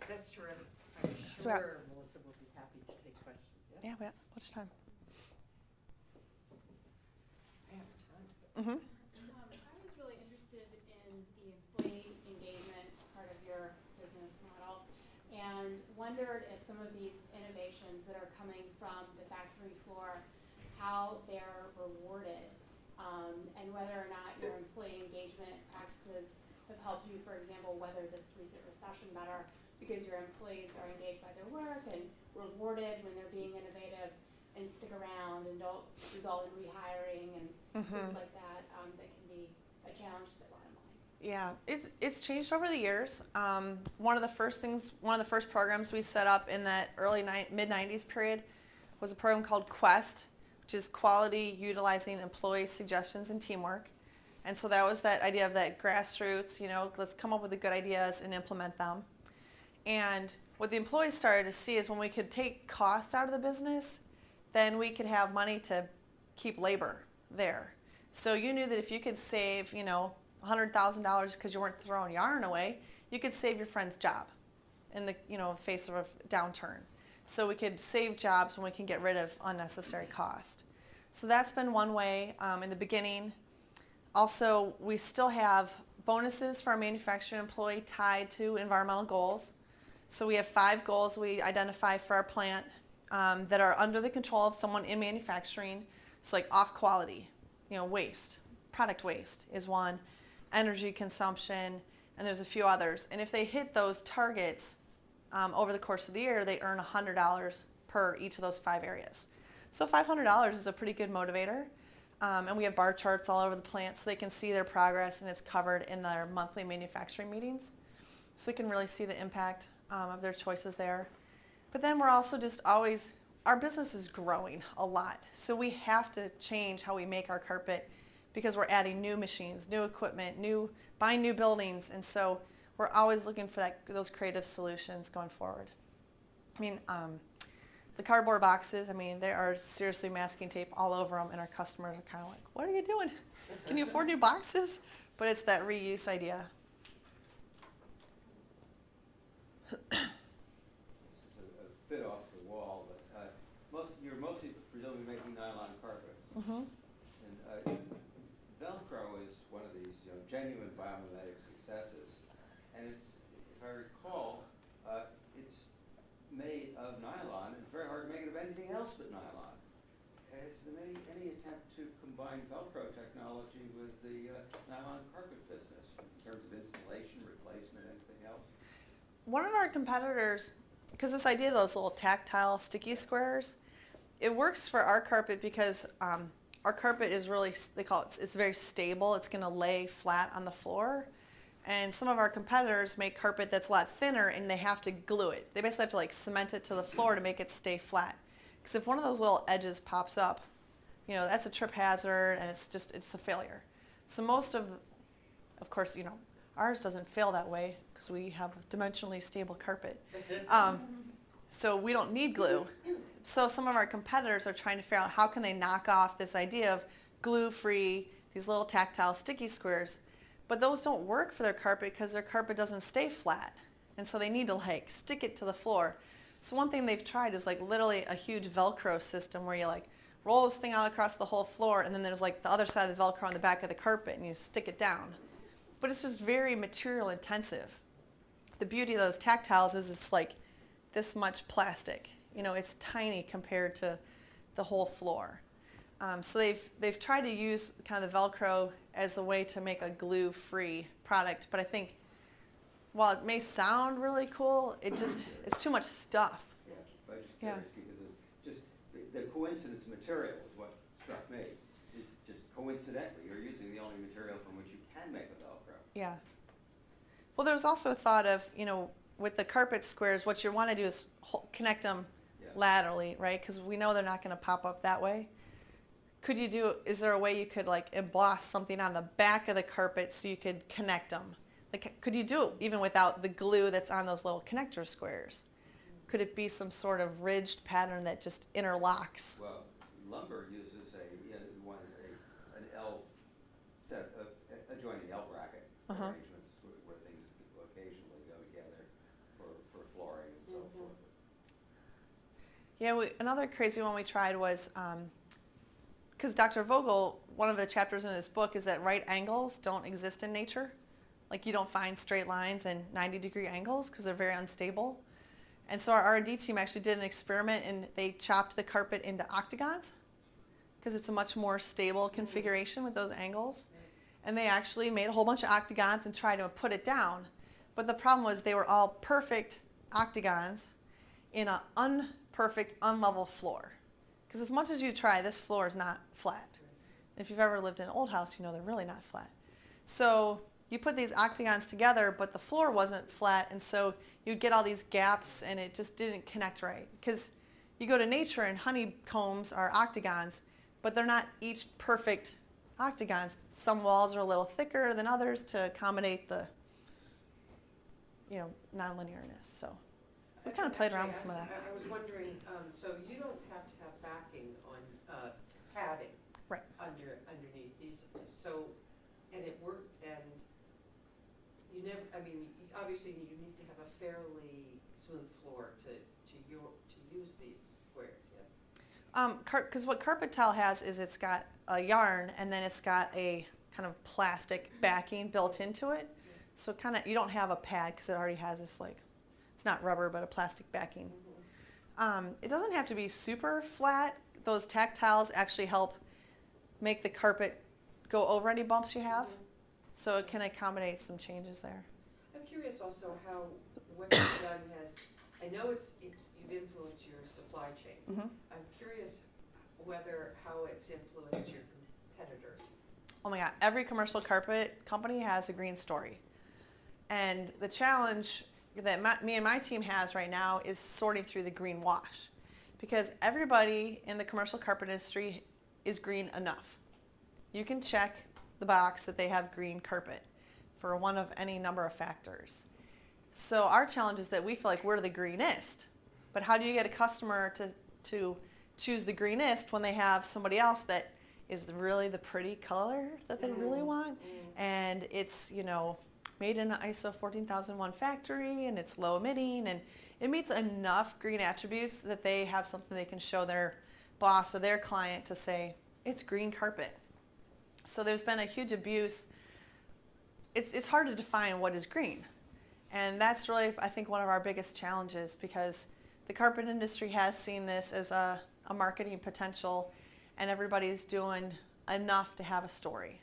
That's terrific. I'm So we're- sure Melissa will be happy to take questions, yes? Yeah, we got much time. I have time. Mm-hmm. I was really interested in the employee engagement part of your business model and wondered if some of these innovations that are coming from the factory floor, how they're rewarded, and whether or not your employee engagement practices have helped you, for example, weather this recent recession better because your employees are engaged by their work and rewarded when they're being innovative and stick around and don't result in rehiring and things like that, that can be a challenge to the bottom line. Yeah, it's changed over the years. One of the first programs we set up in that early mid-90s period was a program called Quest, which is Quality Utilizing Employee Suggestions and Teamwork. And so that was that idea of that grassroots, you know, let's come up with the good ideas and implement them. And what the employees started to see is when we could take cost out of the business, then we could have money to keep labor there. So you knew that if you could save, you know, $100,000 because you weren't throwing yarn away, you could save your friend's job in the, you know, face of a downturn. So we could save jobs when we can get rid of unnecessary cost. So that's been one way in the beginning. Also, we still have bonuses for our manufacturing employee tied to environmental goals. So we have 5 goals we identify for our plant that are under the control of someone in manufacturing. So like off quality, you know, waste, product waste is one, energy consumption, and there's a few others. And if they hit those targets over the course of the year, they earn $100 per each of those 5 areas. So $500 is a pretty good motivator. And we have bar charts all over the plant so they can see their progress, and it's covered in their monthly manufacturing meetings. So they can really see the impact of their choices there. But then we're also just always, our business is growing a lot. So we have to change how we make our carpet because we're adding new machines, new equipment, buying new buildings. And so we're always looking for those creative solutions going forward. I mean, the cardboard boxes, I mean, there are seriously masking tape all over them, and our customers are kind of like, what are you doing? Can you afford new boxes? But it's that reuse idea. This is a bit off the wall, but you're mostly presumably making nylon carpet. Mm-hmm. And Velcro is one of these genuine biomimetic successes. And it's, if I recall, it's made of nylon. It's very hard to make it of anything else but nylon. Has there been any attempt to combine Velcro technology with the nylon carpet business in terms of installation, replacement, anything else? One of our competitors, because this idea of those little tactile sticky squares, it works for our carpet because our carpet is really, they call it, it's very stable. It's going to lay flat on the floor. And some of our competitors make carpet that's a lot thinner, and they have to glue it. They basically have to like cement it to the floor to make it stay flat. Because if one of those little edges pops up, that's a trip hazard, and it's a failure. So most of course, ours doesn't fail that way because we have dimensionally stable carpet. So we don't need glue. So some of our competitors are trying to figure out how can they knock off this idea of glue-free, these little tactile sticky squares. But those don't work for their carpet because their carpet doesn't stay flat. And so they need to stick it to the floor. So one thing they've tried is literally a huge Velcro system where you roll this thing out across the whole floor, and then there's the other side of the Velcro on the back of the carpet, and you stick it down. But it's just very material intensive. The beauty of those tactiles is it's this much plastic. It's tiny compared to the whole floor. So they've tried to use kind of the Velcro as a way to make a glue-free product, but I think while it may sound really cool, it's too much stuff. Yeah, but I'm just curious because it's just the coincidence material is what struck me. It's just coincidentally you're using the only material from which you can make a Velcro. Yeah. Well, there was also a thought of, with the carpet squares, what you want to do is connect them laterally, right? Because we know they're not going to pop up that way. Is there a way you could emboss something on the back of the carpet so you could connect them? Could you do it even without the glue that's on those little connector squares? Could it be some sort of ridged pattern that just interlocks? Well, lumber uses an L set of adjoining L bracket arrangements where things occasionally go together for flooring and so forth. Yeah, another crazy one we tried was, because Dr. Vogel, one of the chapters in his book is that right angles don't exist in nature. You don't find straight lines and 90-degree angles because they're very unstable. And so our R&D team actually did an experiment, and they chopped the carpet into octagons because it's a much more stable configuration with those angles. And they actually made a whole bunch of octagons and tried to put it down. But the problem was they were all perfect octagons in an unperfect, unlevel floor. Because as much as you try, this floor is not flat. If you've ever lived in an old house, you know they're really not flat. So you put these octagons together, but the floor wasn't flat, and so you'd get all these gaps, and it just didn't connect right. Because you go to nature, and honeycombs are octagons, but they're not each perfect octagons. Some walls are a little thicker than others to accommodate the, nonlinearness. So we kind of played around with some of that. I was wondering, so you don't have to have backing on padding underneath these, so, and it worked, and you never, obviously you need to have a fairly smooth floor to use these squares, yes? Because what carpet tile has is it's got a yarn, and then it's got a kind of plastic backing built into it. So you don't have a pad because it already has this it's not rubber, but a plastic backing. It doesn't have to be super flat. Those tactiles actually help make the carpet go over any bumps you have. So it can accommodate some changes there. I'm curious also how what you've done has, I know you've influenced your supply chain. I'm curious how it's influenced your competitors? Oh my God, every commercial carpet company has a green story. And the challenge that me and my team has right now is sorting through the green wash. Because everybody in the commercial carpet industry is green enough. You can check the box that they have green carpet for one of any number of factors. So our challenge is that we feel like we're the greenest. But how do you get a customer to choose the greenest when they have somebody else that is really the pretty color that they really want? And it's, you know, made in an ISO 14001 factory, and it's low emitting, and it meets enough green attributes that they have something they can show their boss or their client to say, it's green carpet. So there's been a huge abuse. It's hard to define what is green. And that's really, I think, one of our biggest challenges, because the carpet industry has seen this as a marketing potential, and everybody's doing enough to have a story.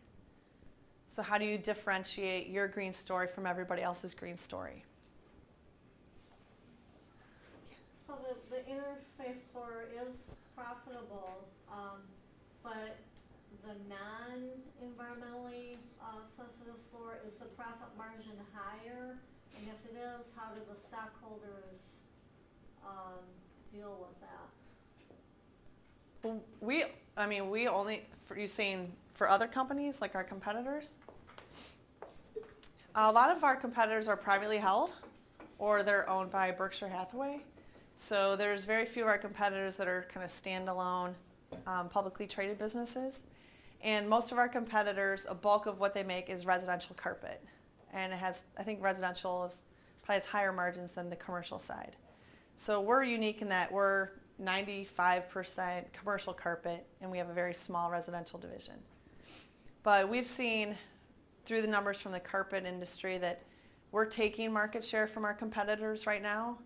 So how do you differentiate your green story from everybody else's green story? So the InterfaceFLOR is profitable, but the non-environmentally sensitive floor, is the profit margin higher? And if it is, how do the stockholders deal with that? Well, we only, for you saying for other companies, like our competitors? A lot of our competitors are privately held, or they're owned by Berkshire Hathaway. So there's very few of our competitors that are kind of standalone, publicly traded businesses. And most of our competitors, a bulk of what they make is residential carpet. And it has, I think residential probably has higher margins than the commercial side. So we're unique in that we're 95% commercial carpet, and we have a very small residential division. But we've seen through the numbers from the carpet industry that we're taking market share from our competitors right now.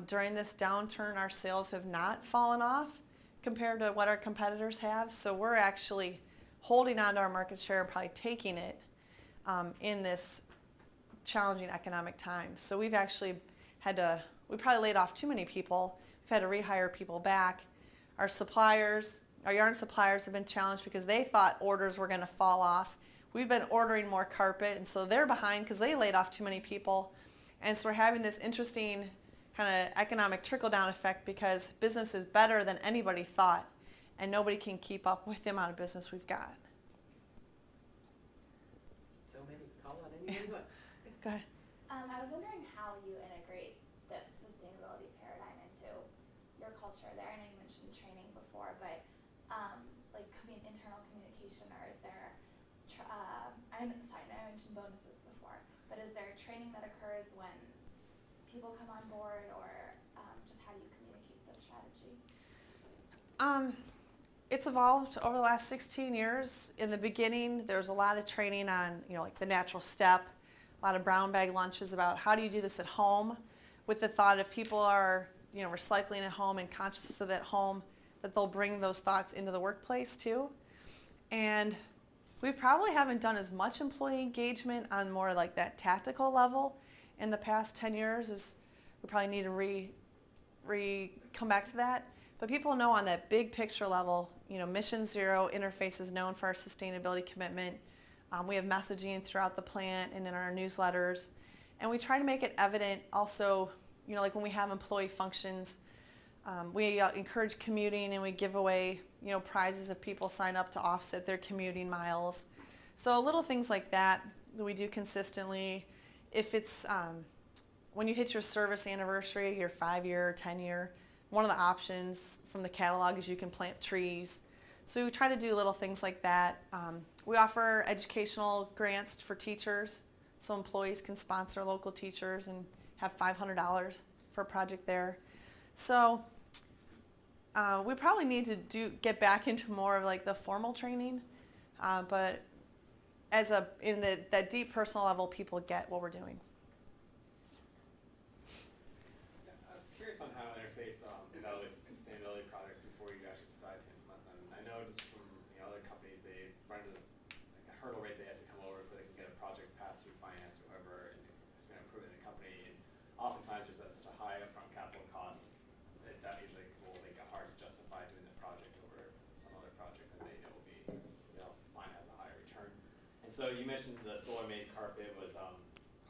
During this downturn, our sales have not fallen off compared to what our competitors have. So we're actually holding on to our market share and probably taking it in this challenging economic time. So we've actually we probably laid off too many people. We've had to rehire people back. Our suppliers, our yarn suppliers have been challenged because they thought orders were going to fall off. We've been ordering more carpet, and so they're behind because they laid off too many people. And so we're having this interesting kind of economic trickle-down effect because business is better than anybody thought, and nobody can keep up with the amount of business we've got. So many, call on anyone you want. Go ahead. I was wondering how you integrate this sustainability paradigm into your culture there. I know you mentioned training before, but like internal communication, or is there, I know I mentioned bonuses before, but is there training that occurs when people come on board, or just how do you communicate this strategy? It's evolved over the last 16 years. In the beginning, there was a lot of training on, like the natural step, a lot of brown bag lunches about how do you do this at home, with the thought if people are, recycling at home and conscious of that home, that they'll bring those thoughts into the workplace too. And we probably haven't done as much employee engagement on more like that tactical level in the past 10 years. As we probably need to come back to that. But people know on that big picture level, Mission Zero Interface is known for our sustainability commitment. We have messaging throughout the plant and in our newsletters. And we try to make it evident also, like when we have employee functions, we encourage commuting, and we give away, prizes if people sign up to offset their commuting miles. So little things like that we do consistently. If it's when you hit your service anniversary, your 5-year, 10-year, one of the options from the catalog is you can plant trees. So we try to do little things like that. We offer educational grants for teachers, so employees can sponsor local teachers and have $500 for a project there. So we probably need to get back into more of like the formal training, but in that deep personal level, people get what we're doing. I was curious on how Interface evaluates the sustainability projects before you actually decide to implement them. I know just from other companies, they run into this a hurdle rate they have to come over before they can get a project passed through finance or whoever is going to approve it in the company. And oftentimes there's such a high upfront capital cost that usually will make it hard to justify doing the project over some other project that they know will be And so you mentioned the solar-made carpet was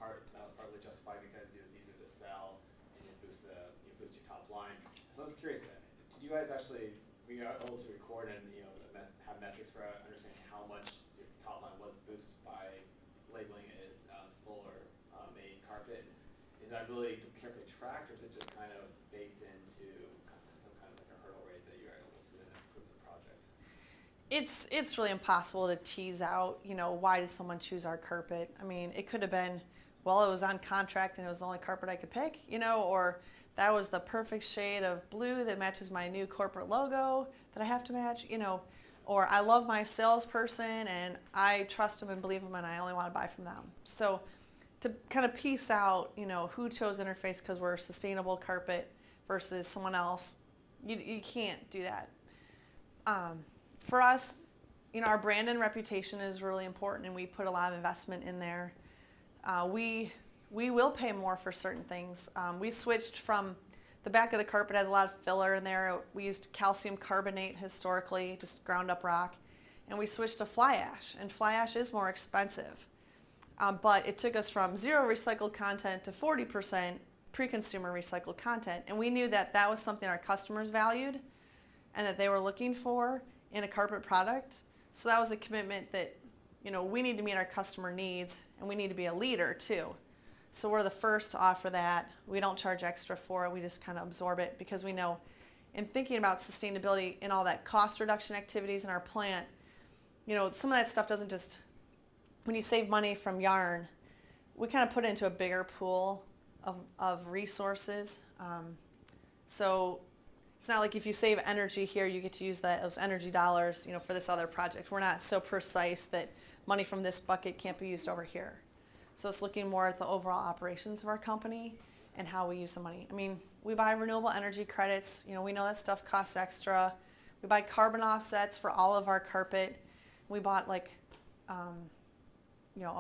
partly justified because it was easier to sell and you boost your top line. So I was curious, did you guys actually, were you able to record and have metrics for understanding how much your top line was boosted by labeling it as solar-made carpet? Is that really carefully tracked, or is it just kind of baked into some kind of like a hurdle rate that you're able to improve the project? It's really impossible to tease out, why does someone choose our carpet? I mean, it could have been, well, it was on contract and it was the only carpet I could pick, or that was the perfect shade of blue that matches my new corporate logo that I have to match, or I love my salesperson and I trust them and believe them and I only want to buy from them. So to kind of piece out, who chose Interface because we're a sustainable carpet versus someone else, you can't do that. For us, our brand and reputation is really important, and we put a lot of investment in there. We will pay more for certain things. We switched from the back of the carpet has a lot of filler in there. We used calcium carbonate historically, just ground up rock, and we switched to fly ash, and fly ash is more expensive. But it took us from 0 recycled content to 40% pre-consumer recycled content, and we knew that that was something our customers valued and that they were looking for in a carpet product. So that was a commitment that, we need to meet our customer needs, and we need to be a leader too. So we're the first to offer that. We don't charge extra for it. We just kind of absorb it because we know in thinking about sustainability and all that cost reduction activities in our plant, some of that stuff doesn't just, when you save money from yarn, we kind of put it into a bigger pool of resources. So it's not like if you save energy here, you get to use those energy dollars, for this other project. We're not so precise that money from this bucket can't be used over here. So it's looking more at the overall operations of our company and how we use the money. I mean, we buy renewable energy credits. We know that stuff costs extra. We buy carbon offsets for all of our carpet. We bought 1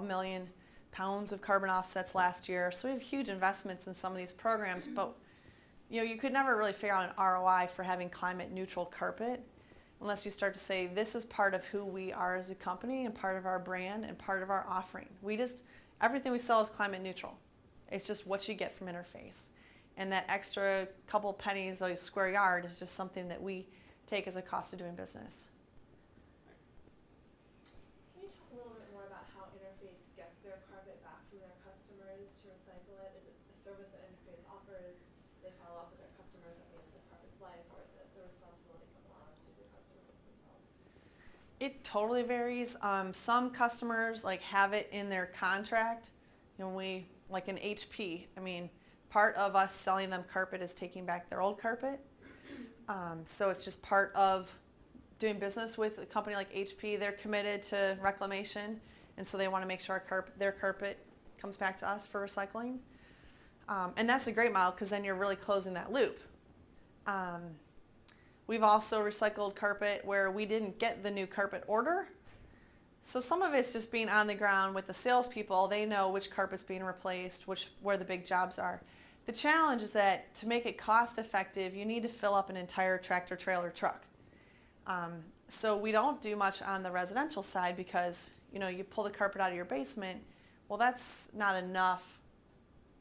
million pounds of carbon offsets last year. So we have huge investments in some of these programs, but you could never really figure out an ROI for having climate neutral carpet unless you start to say this is part of who we are as a company and part of our brand and part of our offering. Everything we sell is climate neutral. It's just what you get from Interface. And that extra couple pennies a square yard is just something that we take as a cost of doing business. Can you talk a little bit more about how Interface gets their carpet back from their customers to recycle it? Is it a service that Interface offers? They follow up with their customers at the end of the carpet's life, or is it the responsibility comes on to the customers themselves? It totally varies. Some customers have it in their contract. We like an HP. I mean, part of us selling them carpet is taking back their old carpet. So it's just part of doing business with a company like HP. They're committed to reclamation, and so they want to make sure their carpet comes back to us for recycling. And that's a great model because then you're really closing that loop. We've also recycled carpet where we didn't get the new carpet order. So some of it's just being on the ground with the salespeople. They know which carpet's being replaced, where the big jobs are. The challenge is that to make it cost effective, you need to fill up an entire tractor trailer truck. So we don't do much on the residential side because you pull the carpet out of your basement. Well, that's not enough.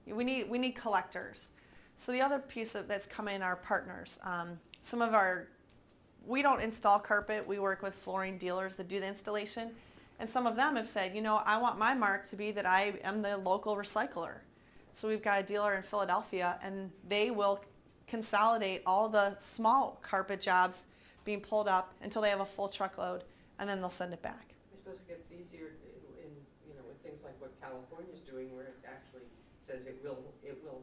We need collectors. So the other piece that's come in are partners. We don't install carpet. We work with flooring dealers that do the installation. And some of them have said, I want my mark to be that I am the local recycler. So we've got a dealer in Philadelphia, and they will consolidate all the small carpet jobs being pulled up until they have a full truckload, and then they'll send it back. I suppose it gets easier with things like what California's doing, where it actually says it will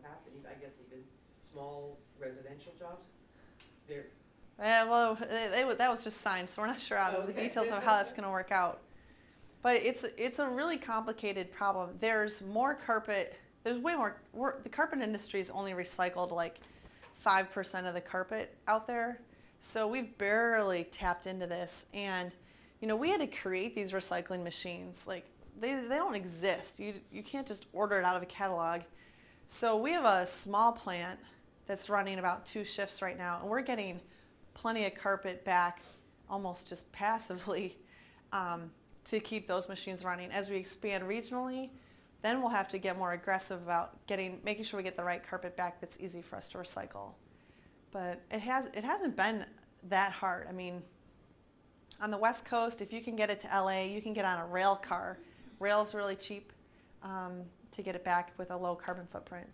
happen. I guess even small residential jobs. That was just signed, so we're not sure the details of how that's going to work out. But it's a really complicated problem. There's more carpet. There's way more. The carpet industry is only recycled 5% of the carpet out there. So we've barely tapped into this. And, we had to create these recycling machines. They don't exist. You can't just order it out of a catalog. So we have a small plant that's running about 2 shifts right now, and we're getting plenty of carpet back almost just passively to keep those machines running. As we expand regionally, then we'll have to get more aggressive about making sure we get the right carpet back that's easy for us to recycle. But it hasn't been that hard. I mean, on the West Coast, if you can get it to LA, you can get on a rail car. Rail's really cheap to get it back with a low carbon footprint.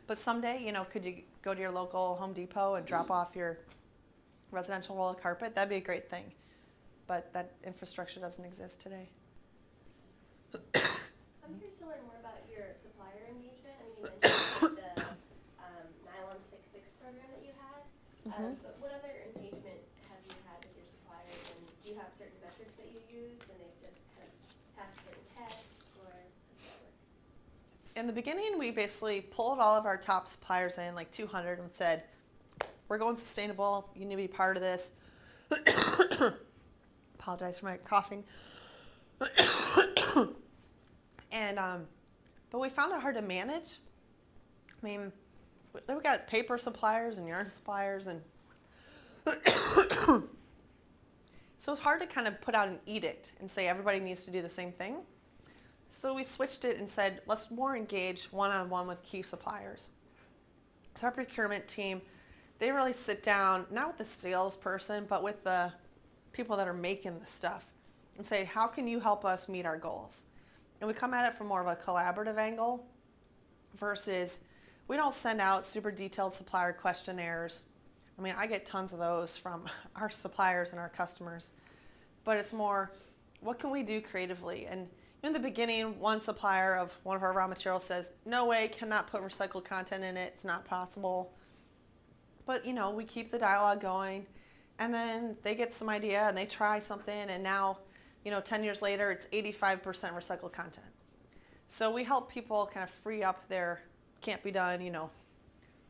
But someday, you know, could you go to your local Home Depot and drop off your residential roll of carpet? That'd be a great thing. But that infrastructure doesn't exist today. I'm curious to learn more about your supplier engagement. I mean, you mentioned the Nylon 6.6 program that you had, but what other engagement have you had with your suppliers, and do you have certain metrics that you use, and they've just kind of passed certain tests, or how does that work? In the beginning, we basically pulled all of our top suppliers in, like 200, and said, we're going sustainable, you need to be part of this. Apologize for my coughing. And but we found it hard to manage. I mean, we got paper suppliers and yarn suppliers, and so it's hard to kind of put out an edict and say everybody needs to do the same thing. So we switched it and said, let's more engage one-on-one with key suppliers. So our procurement team, they really sit down, not with the salesperson, but with the people that are making the stuff, and say, how can you help us meet our goals? And we come at it from more of a collaborative angle versus, we don't send out super detailed supplier questionnaires. I mean, I get tons of those from our suppliers and our customers, but it's more, what can we do creatively? And in the beginning, one supplier of one of our raw materials says, no way, cannot put recycled content in it, it's not possible. But you know, we keep the dialogue going, and then they get some idea and they try something, and now, you know, 10 years later, it's 85% recycled content. So we help people kind of free up their can't be done, you know,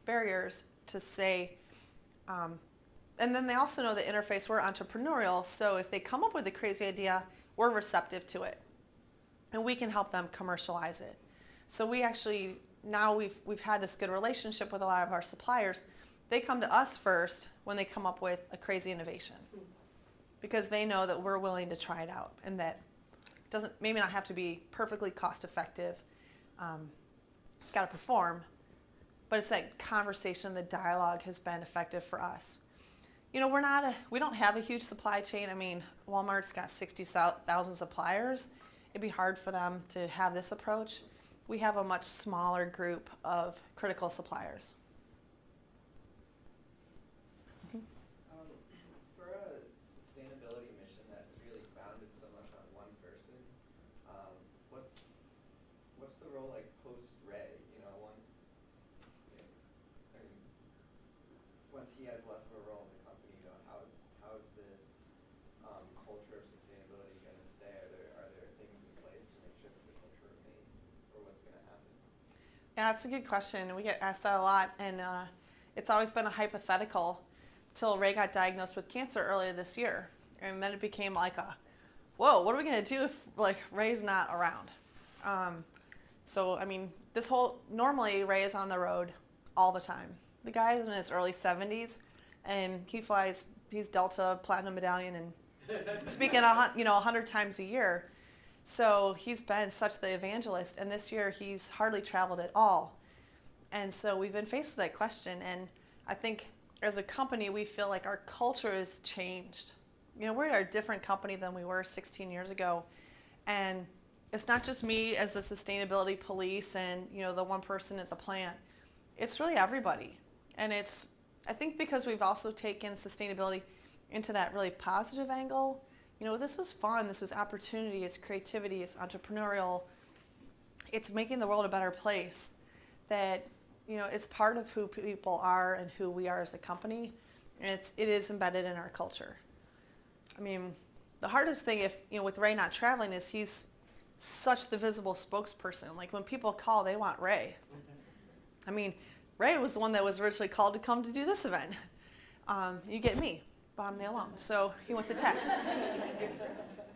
barriers to say, and then they also know that Interface, we're entrepreneurial, so if they come up with a crazy idea, we're receptive to it, and we can help them commercialize it. So we actually, now we've had this good relationship with a lot of our suppliers. They come to us first when they come up with a crazy innovation, because they know that we're willing to try it out, and that it doesn't maybe not have to be perfectly cost effective. It's got to perform, but it's that conversation, the dialogue has been effective for us. You know, we don't have a huge supply chain. I mean, Walmart's got 60,000 suppliers. It'd be hard for them to have this approach. We have a much smaller group of critical suppliers. For a sustainability mission that's really founded so much on one person, what's the role like post-Ray? You know, once he has less of a role in the company, you know, how is this culture of sustainability going to stay? Are there things in place to make sure that the culture remains, or what's going to happen? Yeah, that's a good question. We get asked that a lot, and it's always been a hypothetical till Ray got diagnosed with cancer earlier this year, and then it became like whoa, what are we going to do if like Ray's not around? So I mean, normally Ray is on the road all the time. The guy is in his early 70s, and he's Delta Platinum Medallion and speaking 100 times a year. So he's been such the evangelist, and this year he's hardly traveled at all. And so we've been faced with that question, and I think as a company we feel like our culture has changed. You know, we're a different company than we were 16 years ago, and it's not just me as the sustainability police and, you know, the one person at the plant. It's really everybody. And I think because we've also taken sustainability into that really positive angle. You know, this is fun, this is opportunity, it's creativity, it's entrepreneurial, it's making the world a better place. That, you know, it's part of who people are and who we are as a company, and it is embedded in our culture. I mean, the hardest thing with Ray not traveling is he's such the visible spokesperson. Like when people call, they want Ray. I mean, Ray was the one that was originally called to come to do this event. You get me, but I'm the alum, so he went to tech.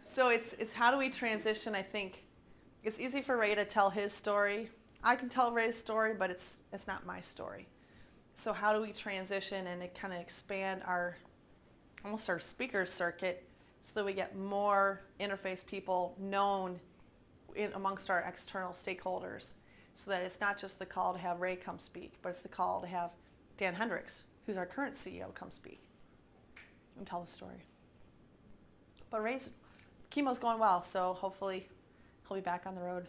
So it's how do we transition? I think it's easy for Ray to tell his story. I can tell Ray's story, but it's not my story. So how do we transition and kind of expand our speaker circuit so that we get more interface people known amongst our external stakeholders, so that it's not just the call to have Ray come speak, but it's the call to have Dan Hendricks, who's our current CEO, come speak and tell the story. But Ray's chemo's going well, so hopefully he'll be back on the road